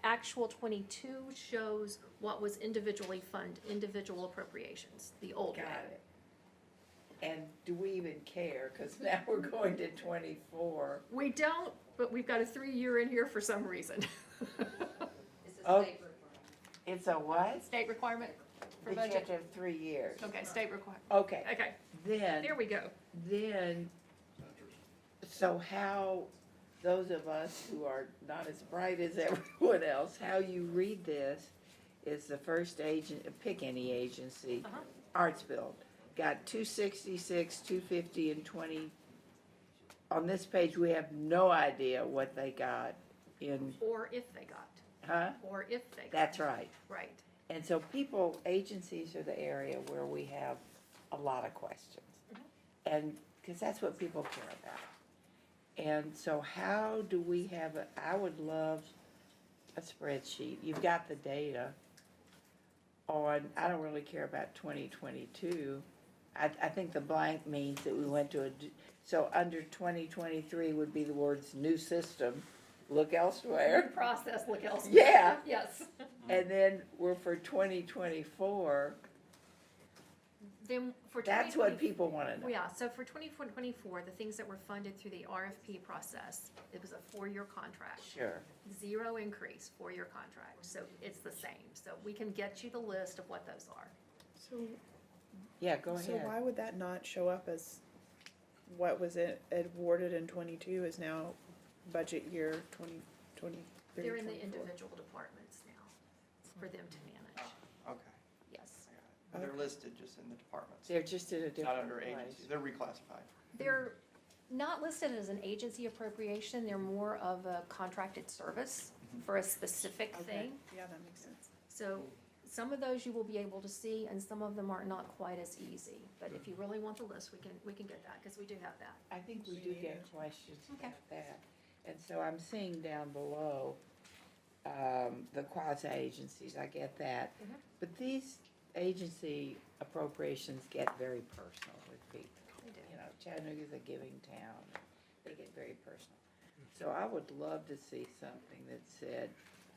actual '22 shows what was individually funded, individual appropriations, the old way. Got it. And do we even care? Because now we're going to 24. We don't, but we've got a 3-year in here for some reason. Oh, it's a what? State requirement for That you have budget? to have 3 years. Okay, state requirement. Okay, Okay, then, there we go. so how, those of us who are not as bright as everyone else, how you read this is the first agent, pick any agency, Uh-huh. Artsville, got 266, 250, and 20. On this page, we have no idea what they got in, Or if they got, huh? or if they got. That's right. Right. And so agencies are the area where we have a lot of questions. And, because that's what people care about. And so how do we have I would love a spreadsheet. You've got the data on, I don't really care about 2022. I think the blank means that we went to so under 2023 would be the words new system, look elsewhere. Process, look elsewhere. Yeah. Yes. And then we're for 2024, Then for that's 2020 what people wanna know. Yeah, so for 2024, the things that were funded through the RFP process, it was a 4-year contract. Sure. 0 increase, 4-year contract, so it's the same. So we can get you the list of what those are. So, Yeah, go so ahead. why would that not show up as what was it awarded in 22 is now budget year 2023. They're in the individual departments now, for them to manage, Okay, yes. I got it. They're listed just in the departments, They're just in a not different under place. agency, they're reclassified. They're not listed as an agency appropriation, they're more of a contracted service for a specific Okay, thing. yeah, that makes sense. So some of those you will be able to see, and some of them are not quite as easy. But if you really want the list, we can get that, because we do have that. I think we do get questions Okay. about that. And so I'm seeing down below, the quasi-agencies, I get that. Mhm. But these agency appropriations get very personal with people. They do. You know, Chattanooga's a giving town, they get very personal. So I would love to see something that said,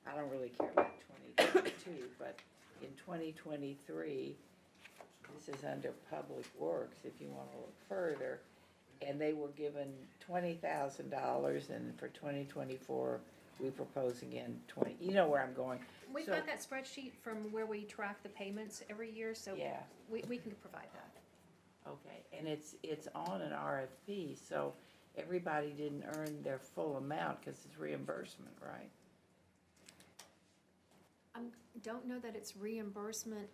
I don't really care about 2022, but in 2023, this is under Public Works, if you wanna look further, and they were given $20,000, and for 2024, we propose again 20, you know where I'm going. We've So- got that spreadsheet from where we track the payments every year, so Yeah. we can provide that. Okay, and it's on an RFP, so everybody didn't earn their full amount, cause it's reimbursement, right? Don't know that it's reimbursement,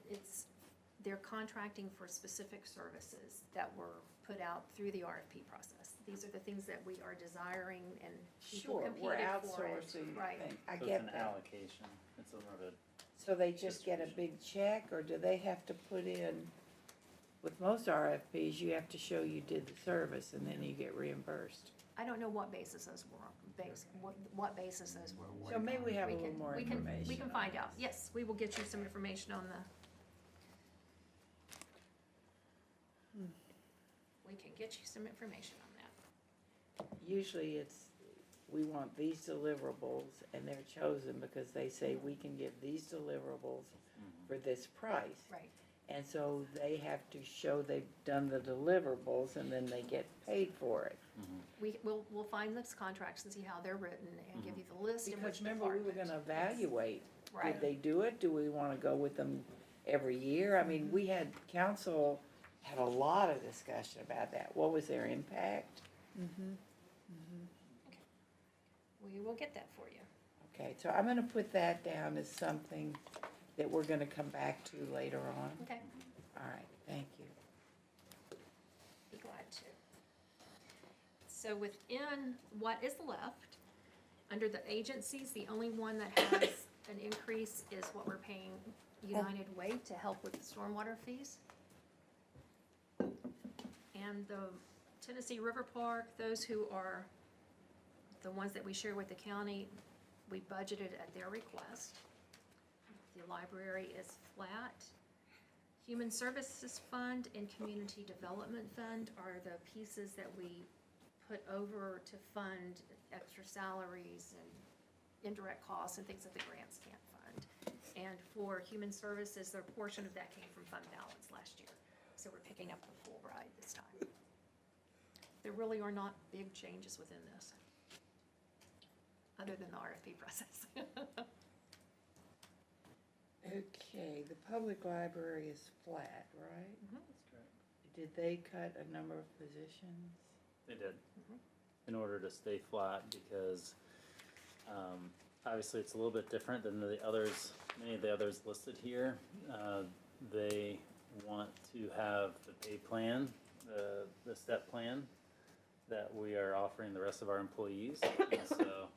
they're contracting for specific services that were put out through the RFP process. These are the things that we are desiring, and people Sure, we're competed for it. outsourcing, Right. thing. I So get it's an that. allocation, it's a limited. So they just get a big check, or do they have to put in, with most RFPs, you have to show you did the service, and then you get reimbursed? I don't know what basis those were, what basis those were awarded. So maybe we have a We little can- more We information can on find this. out, yes, we will get you some information on the. We can get you some information on that. Usually it's, we want these deliverables, and they're chosen because they say we can give these deliverables for this price. Right. And so they have to show they've done the deliverables, and then they get paid for it. We'll find those contracts and see how they're written and give you the list in Because which remember, we were department. gonna evaluate, Right. did they do it? Do we wanna go with them every year? I mean, we had, council had a lot of discussion about that. What was their impact? We will get that for you. Okay, so I'm gonna put that down as something that we're gonna come back to later on. Okay, All right, thank you. be glad to. So within what is left, under the agencies, the only one that has an increase is what we're paying United Way to help with the stormwater fees. And the Tennessee River Park, those who are the ones that we share with the county, we budgeted at their request. The library is flat. Human Services Fund and Community Development Fund are the pieces that we put over to fund extra salaries and indirect costs and things that the grants can't fund. And for Human Services, their portion of that came from fund balance last year. So we're picking up the full ride this time. There really are not big changes within this, other than the RFP process. Okay, the public library is flat, right? That's correct. Did they cut a number of positions? They did, in order to stay flat, because, obviously it's a little bit different than the others, many of the others listed here. They want to have the pay plan, the step plan that we are offering the rest of our employees. And so,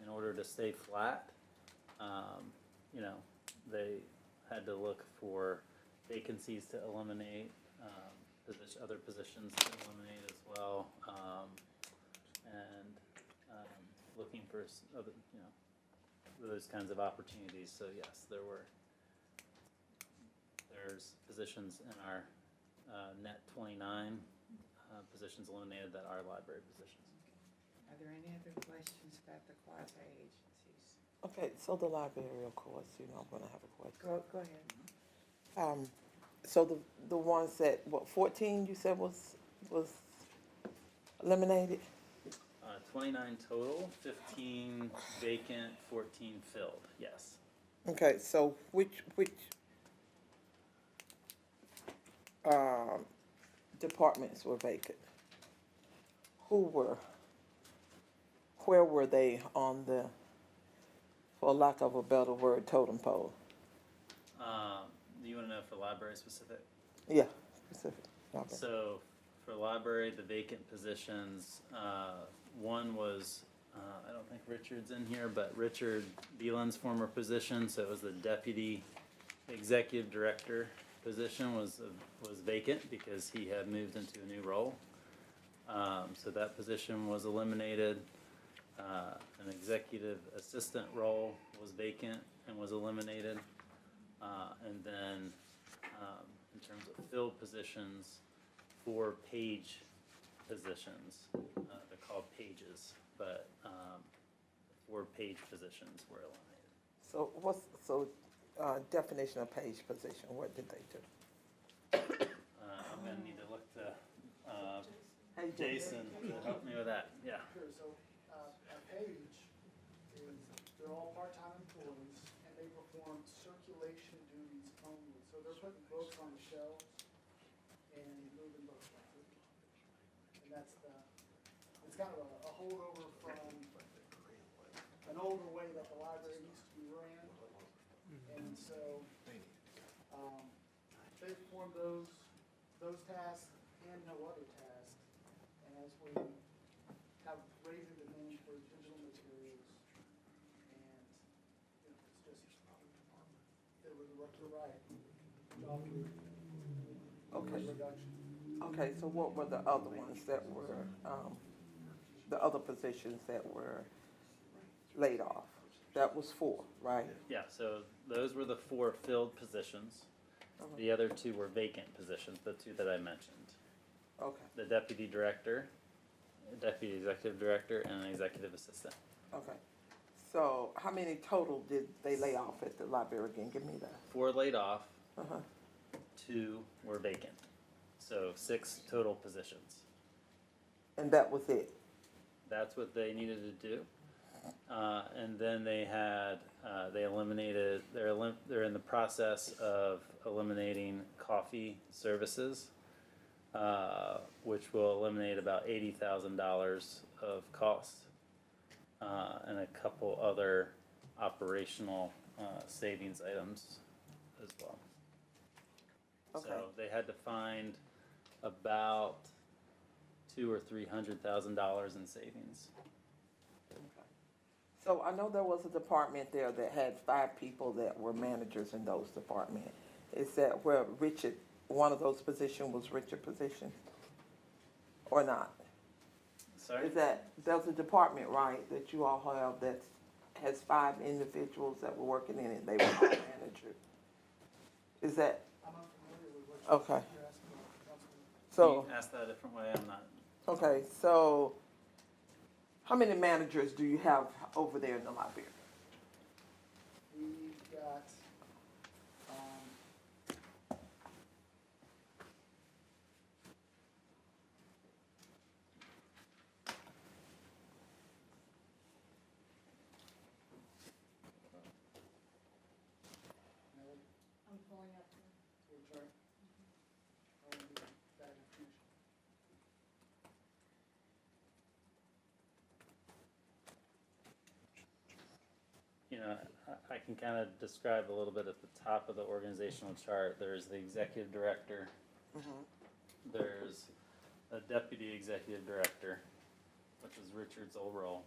in order to stay flat, you know, they had to look for vacancies to eliminate, other positions to eliminate as well, and looking for other, you know, those kinds of opportunities. So yes, there's positions in our net 29 positions eliminated that are library positions. Are there any other questions about the quasi-agencies? Okay, so the library, of course, you know, I'm gonna have a question. Go ahead. So the ones that, what, 14 you said was eliminated? 29 total, 15 vacant, 14 filled, yes. Okay, so which departments were vacant? where were they on the, for lack of a better word, totem pole? Do you wanna know for library specific? Yeah, specific. Okay. So, for library, the vacant positions, one was, I don't think Richard's in here, but Richard Beelan's former position, so it was the deputy executive director position was vacant because he had moved into a new role. So that position was eliminated. An executive assistant role was vacant and was eliminated. And then, in terms of filled positions, 4 page positions, they're called pages, but, 4 page positions were eliminated. So definition of page position, what did they do? I'm gonna need to look to, Hey, Jason to help me with that, yeah. Sure, so, a page is, they're all part-time employees, and they perform circulation duties only. So they're putting books on the shelves and moving books around. And that's it's kind of a holdover from an older way that the library used to be ran. And so, they perform those tasks and no other tasks. And as we have raising demand for digital materials, and it's just, there was you're right, job Okay. reduction. Okay, so what were the other ones that were, the other positions that were laid off? That was 4, right? Yeah, so those were the 4 filled positions. The other 2 were vacant positions, the 2 that I mentioned. Okay, The deputy director, deputy executive director, and an executive assistant. okay. So how many total did they lay off at the library again? Give me that. 4 laid off, Uh-huh. 2 were vacant. So 6 total positions. And that was it? That's what they needed to do. And then they had, they eliminated, they're in the process of eliminating coffee services, which will eliminate about $80,000 of cost, and a couple other operational, savings items as well. Okay. So they had to find about $200,000 or $300,000 in savings. So I know there was a department there that had 5 people that were managers in those departments. Is that where Richard, one of those positions was Richard's position? Or not? Sorry? Is that, there's a department, right, that you all have that has 5 individuals that were working in it, they were all managers? Is that, I'm unfamiliar with what okay, you're asking about, Councilman. so, You asked that a different way, I'm not. okay, so how many managers do you have over there in the library? We've got, I'm pulling up. which are, I want to get that information. You know, I can kind of describe a little bit at the top of the organizational chart. There's the executive director. There's a deputy executive director, which is Richard's old role.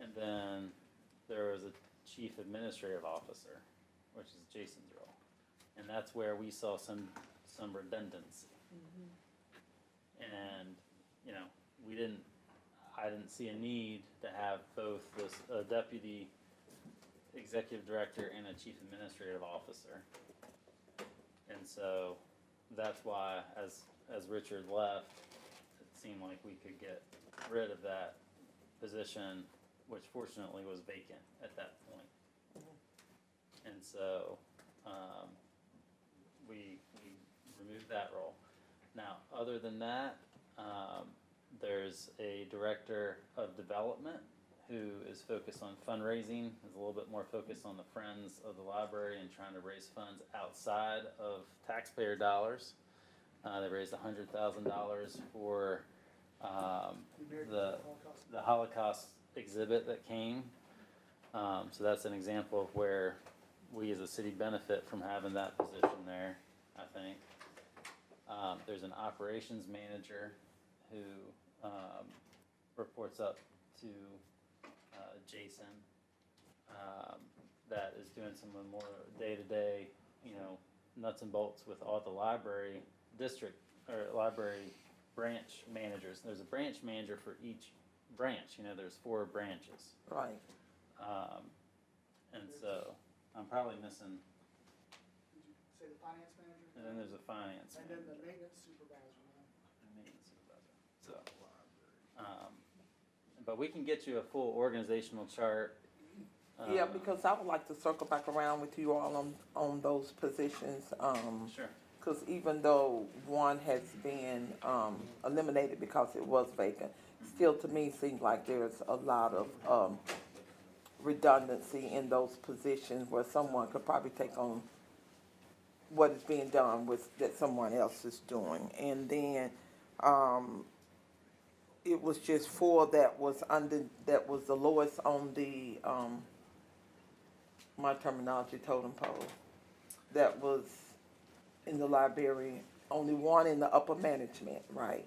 And then there was a chief administrative officer, which is Jason's role. And that's where we saw some redundancy. And, you know, I didn't see a need to have both this, a deputy executive director and a chief administrative officer. And so that's why, as Richard left, it seemed like we could get rid of that position, which fortunately was vacant at that point. And so, we removed that role. Now, other than that, there's a director of development who is focused on fundraising, is a little bit more focused on the friends of the library and trying to raise funds outside of taxpayer dollars. They raised $100,000 for the Holocaust exhibit that came. So that's an example of where we as a city benefit from having that position there, I think. There's an operations manager who reports up to Jason, that is doing some of the more day-to-day, nuts and bolts with all the library district, or library branch managers. There's a branch manager for each branch, there's 4 branches. Right. And so, I'm probably missing, Did you say the finance manager? and then there's a finance And then manager. the maintenance supervisor, huh? And maintenance supervisor. So, but we can get you a full organizational chart. Yeah, because I would like to circle back around with you all on those positions. Sure. Because even though one has been eliminated because it was vacant, still to me seems like there's a lot of redundancy in those positions where someone could probably take on what is being done with that someone else is doing. And then it was just 4 that was the lowest on the my terminology totem pole. That was in the library, only 1 in the upper management, right?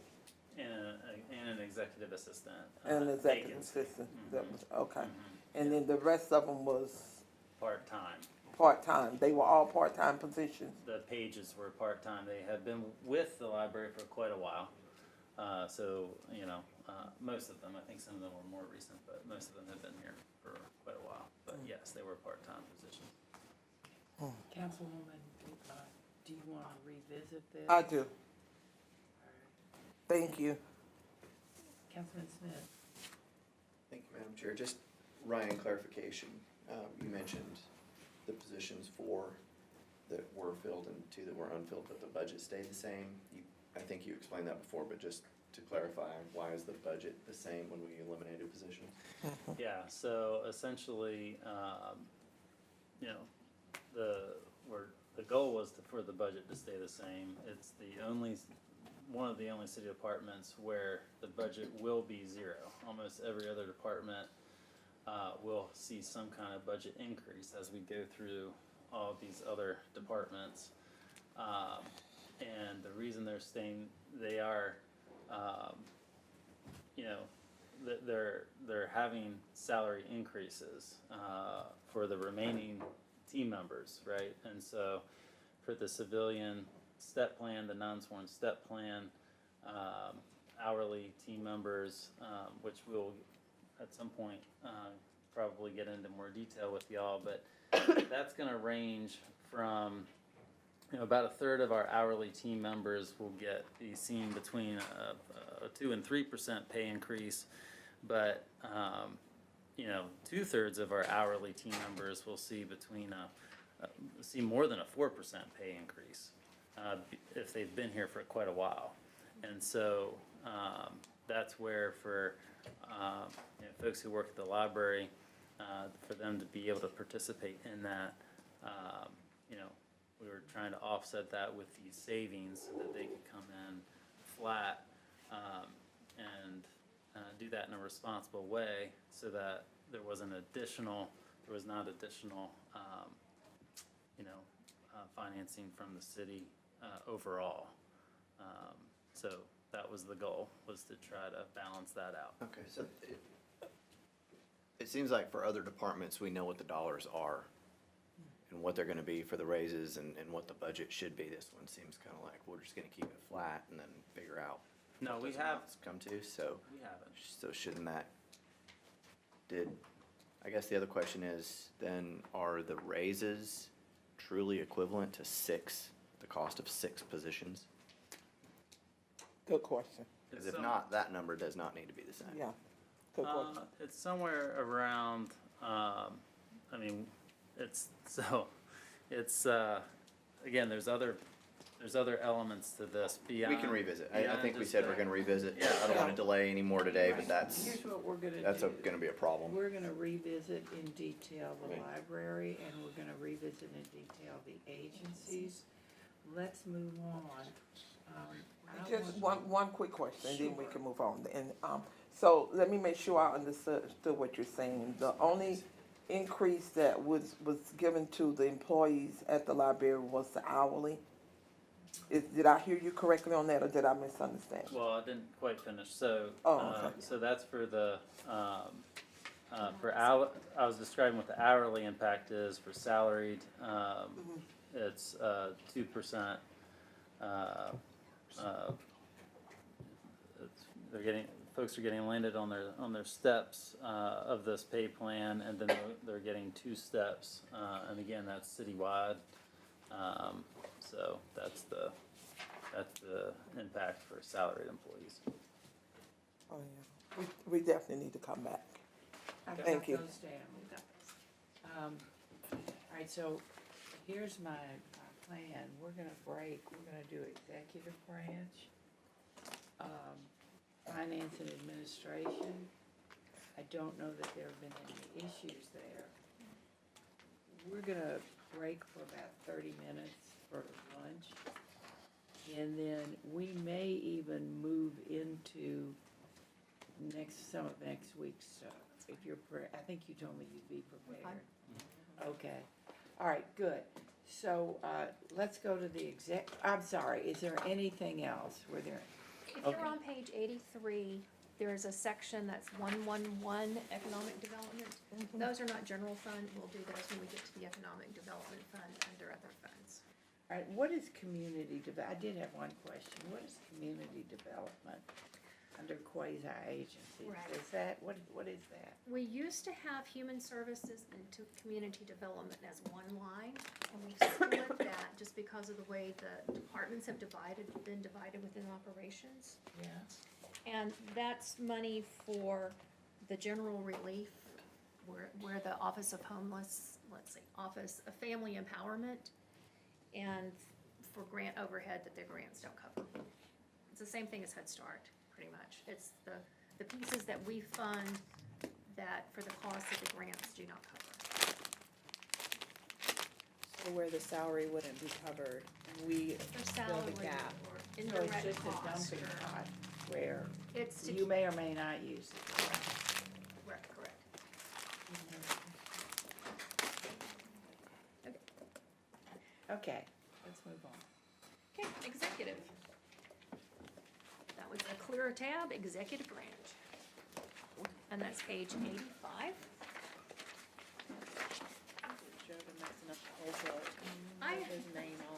And an executive assistant. And an executive vacancy. assistant, that was, okay. Mhm. And then the rest of them was Part-time. part-time, they were all part-time positions? The pages were part-time. They have been with the library for quite a while. So, most of them, I think some of them were more recent, but most of them have been here for quite a while. But yes, they were part-time positions. Councilwoman, do you wanna revisit this? I do, thank you. Councilman Smith? Thank you, Madam Chair. Just Ryan, clarification. You mentioned the positions 4 that were filled and 2 that were unfilled, but the budget stayed the same. I think you explained that before, but just to clarify, why is the budget the same when we eliminated positions? Yeah, so essentially, the goal was for the budget to stay the same. It's one of the only city departments where the budget will be 0. Almost every other department will see some kind of budget increase as we go through all these other departments. And the reason they're staying, they are, they're having salary increases for the remaining team members, right? And so for the civilian step plan, the non-sworn step plan, hourly team members, which we'll at some point probably get into more detail with y'all, but that's gonna range from about 1/3 of our hourly team members will be seen between a 2 and 3% pay increase, but 2/3 of our hourly team members will see see more than a 4% pay increase if they've been here for quite a while, and so that's where for folks who work at the library, for them to be able to participate in that, we were trying to offset that with these savings so that they could come in flat and do that in a responsible way so that there was not additional financing from the city overall. So that was the goal, was to try to balance that out. Okay, so it seems like for other departments, we know what the dollars are and what they're gonna be for the raises and what the budget should be. This one seems kinda like we're just gonna keep it flat and then figure out No, what we those have, amounts come to, so. we haven't. So shouldn't that, I guess the other question is, then are the raises truly equivalent to the cost of 6 positions? Good question, Because if not, that number does not need to be the same. yeah, good question. It's somewhere around, again, there's other elements to this beyond. We can revisit. I beyond think we just said the- we're gonna revisit. Yeah. I don't wanna delay any more today, but Here's what we're gonna do. that's gonna be a problem. We're gonna revisit in detail the Right. library, and we're gonna revisit in detail the agencies. Let's move on. I Just want- one quick question, and then we Sure. can move on. And, so let me make sure I understood what you're saying. The only increase that was given to the employees at the library was the hourly? Did I hear you correctly on that, or did I misunderstand? Well, I didn't quite finish, so, Oh, okay. so that's for the, for I was describing what the hourly impact is for salaried, it's, 2%. Folks are getting landed on their steps, of this pay plan, and then they're getting 2 steps, and again, that's citywide. So that's the impact for salaried employees. Oh, yeah. We definitely need to come back. I've Thank got you. those down. All right, so here's my plan. We're gonna break, we're gonna do executive branch, finance and administration. I don't know that there have been any issues there. We're gonna break for about 30 minutes for lunch. And then we may even move into some of next week's stuff. If you're, I think you told me you'd be prepared. Okay, all right, good. So, let's go to the I'm sorry, is there anything else? Were there? If you're on page 83, there's a section that's 111, economic development. Those are not general fund, we'll do those when we get to the economic development fund under other funds. All right, what is community I did have one question. What is community development under quasi-agencies? Right. Is that, what is that? We used to have human services and community development as one line, and we've split that just because of the way the departments have been divided within operations. Yeah. And that's money for the general relief, where the Office of Office of Family Empowerment, and for grant overhead that the grants don't cover. It's the same thing as Head Start, pretty much. It's the pieces that we fund that for the costs that the grants do not cover. So where the salary wouldn't be covered, we Their fill salary the gap. or So indirect it's just a costs dumping or, pot where it's to you may or may not use it. correct. Okay, let's move on. Okay, executive. That was a clearer tab, executive branch. And that's page 85. Joe been messing up the whole book. I- With his name on.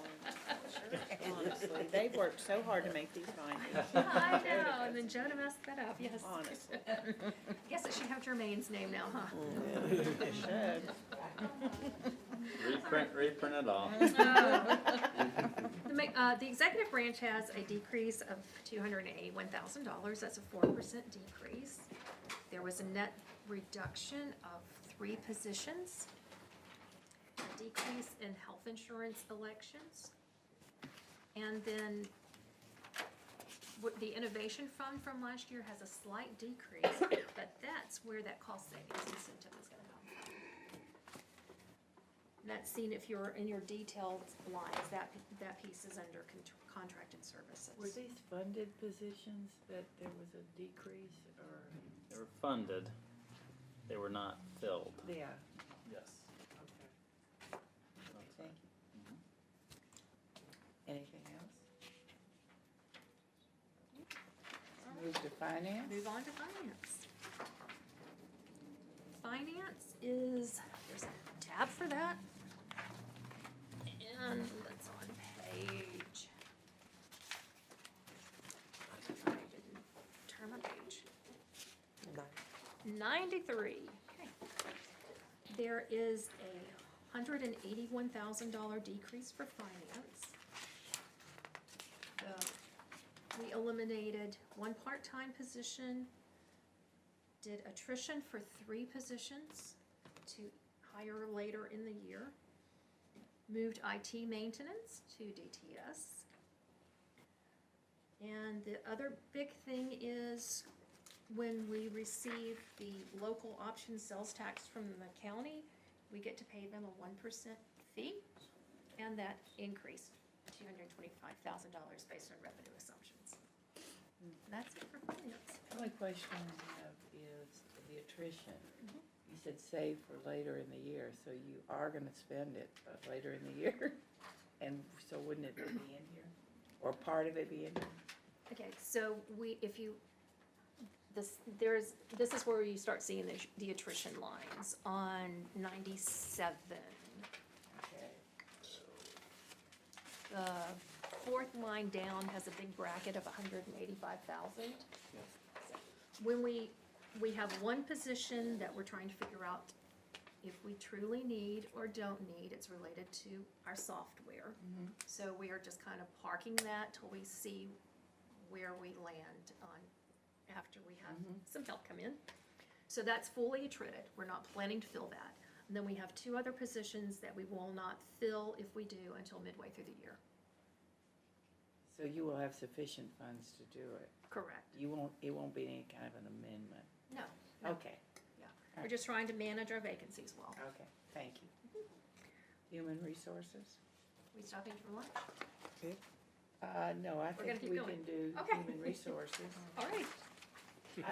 Honestly, they've worked so hard to make these findings. I know, and then Jonah messed that up, yes. Honestly, Guess it should have Jermaine's name now, huh? it should. Reprint it all. The executive branch has a decrease of $281,000. That's a 4% decrease. There was a net reduction of 3 positions. A decrease in health insurance elections. And then the innovation fund from last year has a slight decrease, but that's where that cost savings incentive is gonna come from. And that's seen if you're in your detailed lines, that piece is under contracted services. Were these funded positions that there was a decrease or? They were funded, they were not filled. Yeah, Yes. okay. Thank you. Anything else? Move to finance? Move on to finance. Finance is, there's a tab for that. And that's on page. I didn't turn my page. 93. Okay. There is a $181,000 decrease for finance. We eliminated 1 part-time position, did attrition for 3 positions to hire later in the year, moved IT maintenance to DTS. And the other big thing is when we receive the local option sales tax from the county, we get to pay them a 1% fee, and that increased $225,000 based on revenue assumptions. That's it for finance. The only question I have is the attrition. You said save for later in the year, so you are gonna spend it later in the year? And so wouldn't it be in here? Or part of it be in here? Okay, so this is where you start seeing the attrition lines on 97. Okay. The fourth line down has a big bracket of 185,000. When we have one position that we're trying to figure out if we truly need or don't need, it's related to our software. So we are just kind of parking that till we see where we land on, after we have some help come in. So that's fully attrited, we're not planning to fill that. And then we have two other positions that we will not fill if we do until midway through the year. So you will have sufficient funds to do it? Correct. It won't be any kind of an amendment? No, Okay, we're just trying to manage our vacancies well. okay, thank you. Human resources? We stopping for lunch? No, I We're gonna think keep we going. can do Okay. human resources. All right.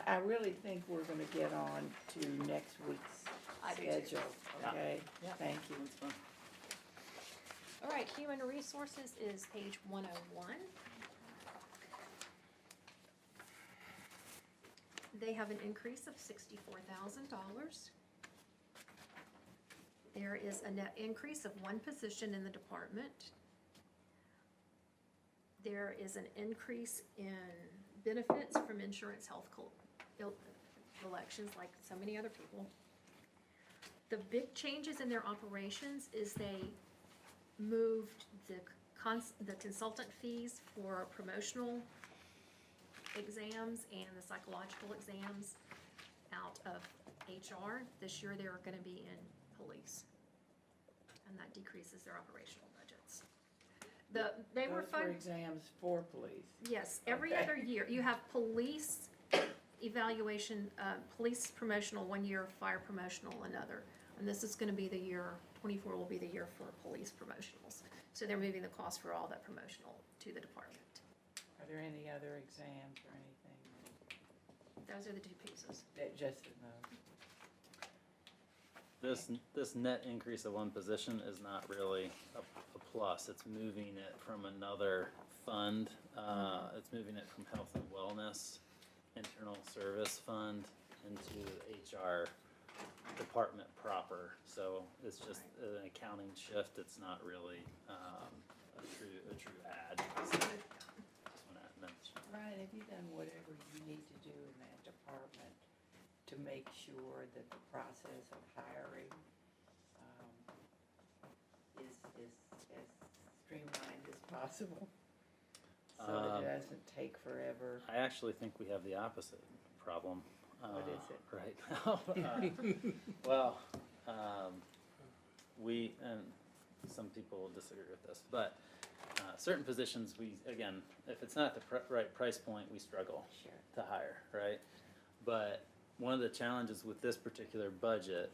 I really think we're gonna get on to next week's I do too. schedule, okay? Yeah. Thank you. That's fine. All right, human resources is page 101. They have an increase of $64,000. There is a net increase of one position in the department. There is an increase in benefits from insurance health elections, like so many other people. The big changes in their operations is they moved the consultant fees for promotional exams and the psychological exams out of HR. This year, they're gonna be in police. And that decreases their operational budgets. They were Those were exams for police. yes, every Okay. other year, you have police evaluation, police promotional 1 year, fire promotional another. And this is gonna be the year, 24 will be the year for police promotionals. So they're moving the cost for all that promotional to the department. Are there any other exams or anything Those are the two pieces. that just in This net increase of one position is not really a plus. It's moving it from another fund. It's moving it from health and wellness, internal service fund into the HR department proper. So it's just an accounting shift. It's not really a true add. Just wanna mention. Ryan, have you done whatever you need to do in that department to make sure that the process of hiring is as streamlined as possible? So that it doesn't take forever? I actually think we have the opposite problem. What is it? Right now. Well, we, and some people will disagree with this, but certain positions, again, if it's not the right price point, we struggle Sure. to hire, right? But one of the challenges with this particular budget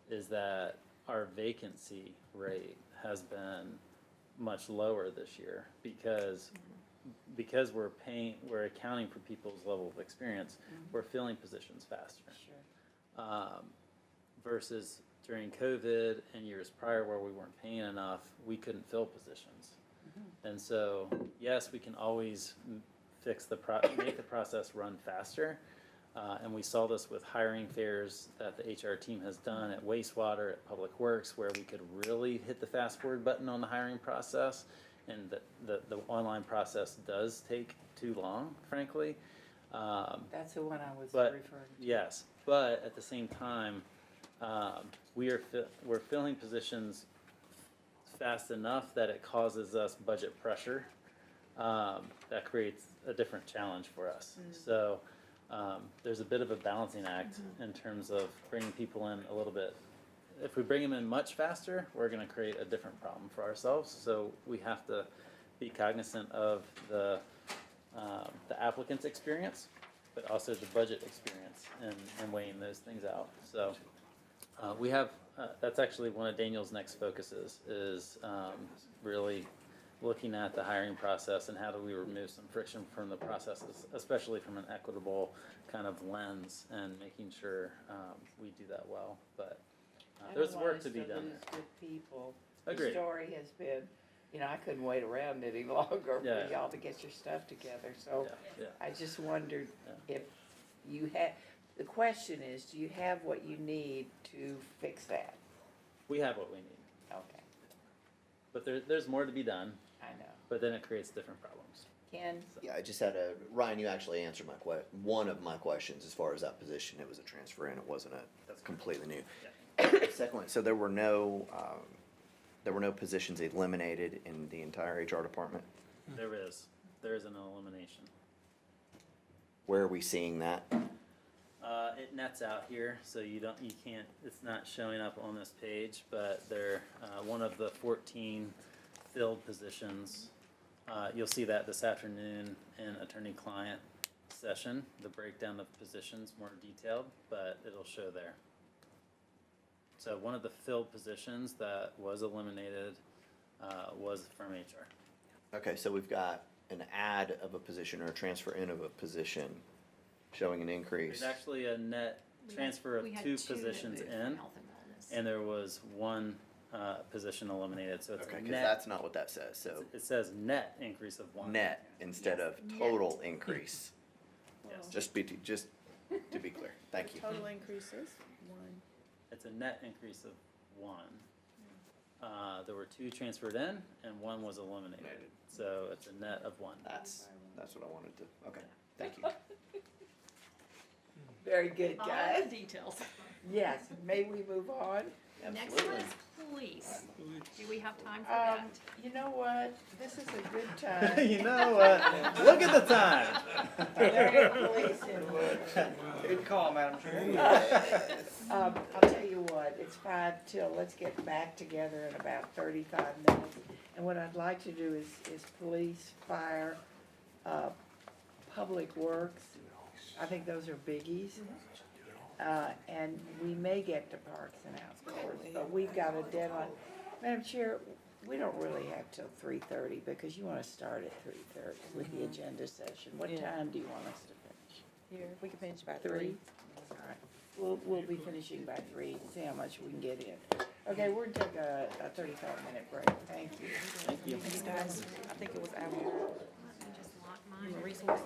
is that our vacancy rate has been much lower this year because we're accounting for people's level of experience, we're filling positions faster. Sure. Versus during COVID and years prior where we weren't paying enough, we couldn't fill positions. And so, yes, we can always make the process run faster. And we saw this with hiring fairs that the HR team has done at wastewater, at Public Works, where we could really hit the fast forward button on the hiring process. And the online process does take too long, frankly. That's the one I was But referring to. yes, but at the same time, we're filling positions fast enough that it causes us budget pressure. That creates a different challenge for us. So there's a bit of a balancing act in terms of bringing people in a little bit. If we bring them in much faster, we're going to create a different problem for ourselves. So we have to be cognizant of the applicant's experience, but also the budget experience and weighing those things out. So we have, that's actually one of Daniel's next focuses is really looking at the hiring process and how do we remove some friction from the processes, especially from an equitable kind of lens, and making sure we do that well. But I there's don't want work us to be done lose there. good people. Agreed. The story has been, you know, I couldn't wait around any longer Yeah. for y'all to get your stuff together, so Yeah, I just wondered Yeah. if you had, the question is, do you have what you need to fix that? we have what we need, Okay, but there's more to be done. I know. But then it creates different problems. Ken? Yeah, I just had Ryan, you actually answered one of my questions as far as that position. It was a transfer in, it wasn't That's completely new. Second one, so there were no positions eliminated in the entire HR department? There is an elimination. Where are we seeing that? It nets out here, so you can't, it's not showing up on this page, but they're, one of the 14 filled positions. You'll see that this afternoon in attorney-client session, the breakdown of positions more detailed, but it'll show there. So one of the filled positions that was eliminated, was from HR. Okay, so we've got an add of a position or a transfer in of a position showing an increase. There's actually a net transfer of We had 2 two that positions moved in, from health and wellness. and there was 1 position eliminated, so it's Okay, a because net. that's not what that says, so It says net increase of 1. net instead Yes, of net. total increase. Yes. Just to be clear, thank you. Total increases, one. It's a net increase of 1. There were 2 transferred in and 1 was eliminated, so it's a net of 1. That's what I wanted to, okay, thank you. Very good, All guys. the details. Yes, may we move on? Next one is police. Do we have time for Um, that? you know what, this is a good time. You know what? Look at the time. There ain't police in Wood. Good call, Madam Chair. I'll tell you what, it's 5 till, let's get back together in about 35 minutes. And what I'd like to do is police, fire, public works. I think those are biggies. And we may get to parks and outdoors, but we've got a deadline. Madam Chair, we don't really have till 3:30 because you wanna start at 3:30 with the agenda session. What time do you want us to finish? Here, we can finish by 3? All right, we'll be finishing by 3, see how much we can get in. Okay, we're gonna take a 35-minute break, thank you. Thank you. Guys, I think it was our Let me just lock mine. resource.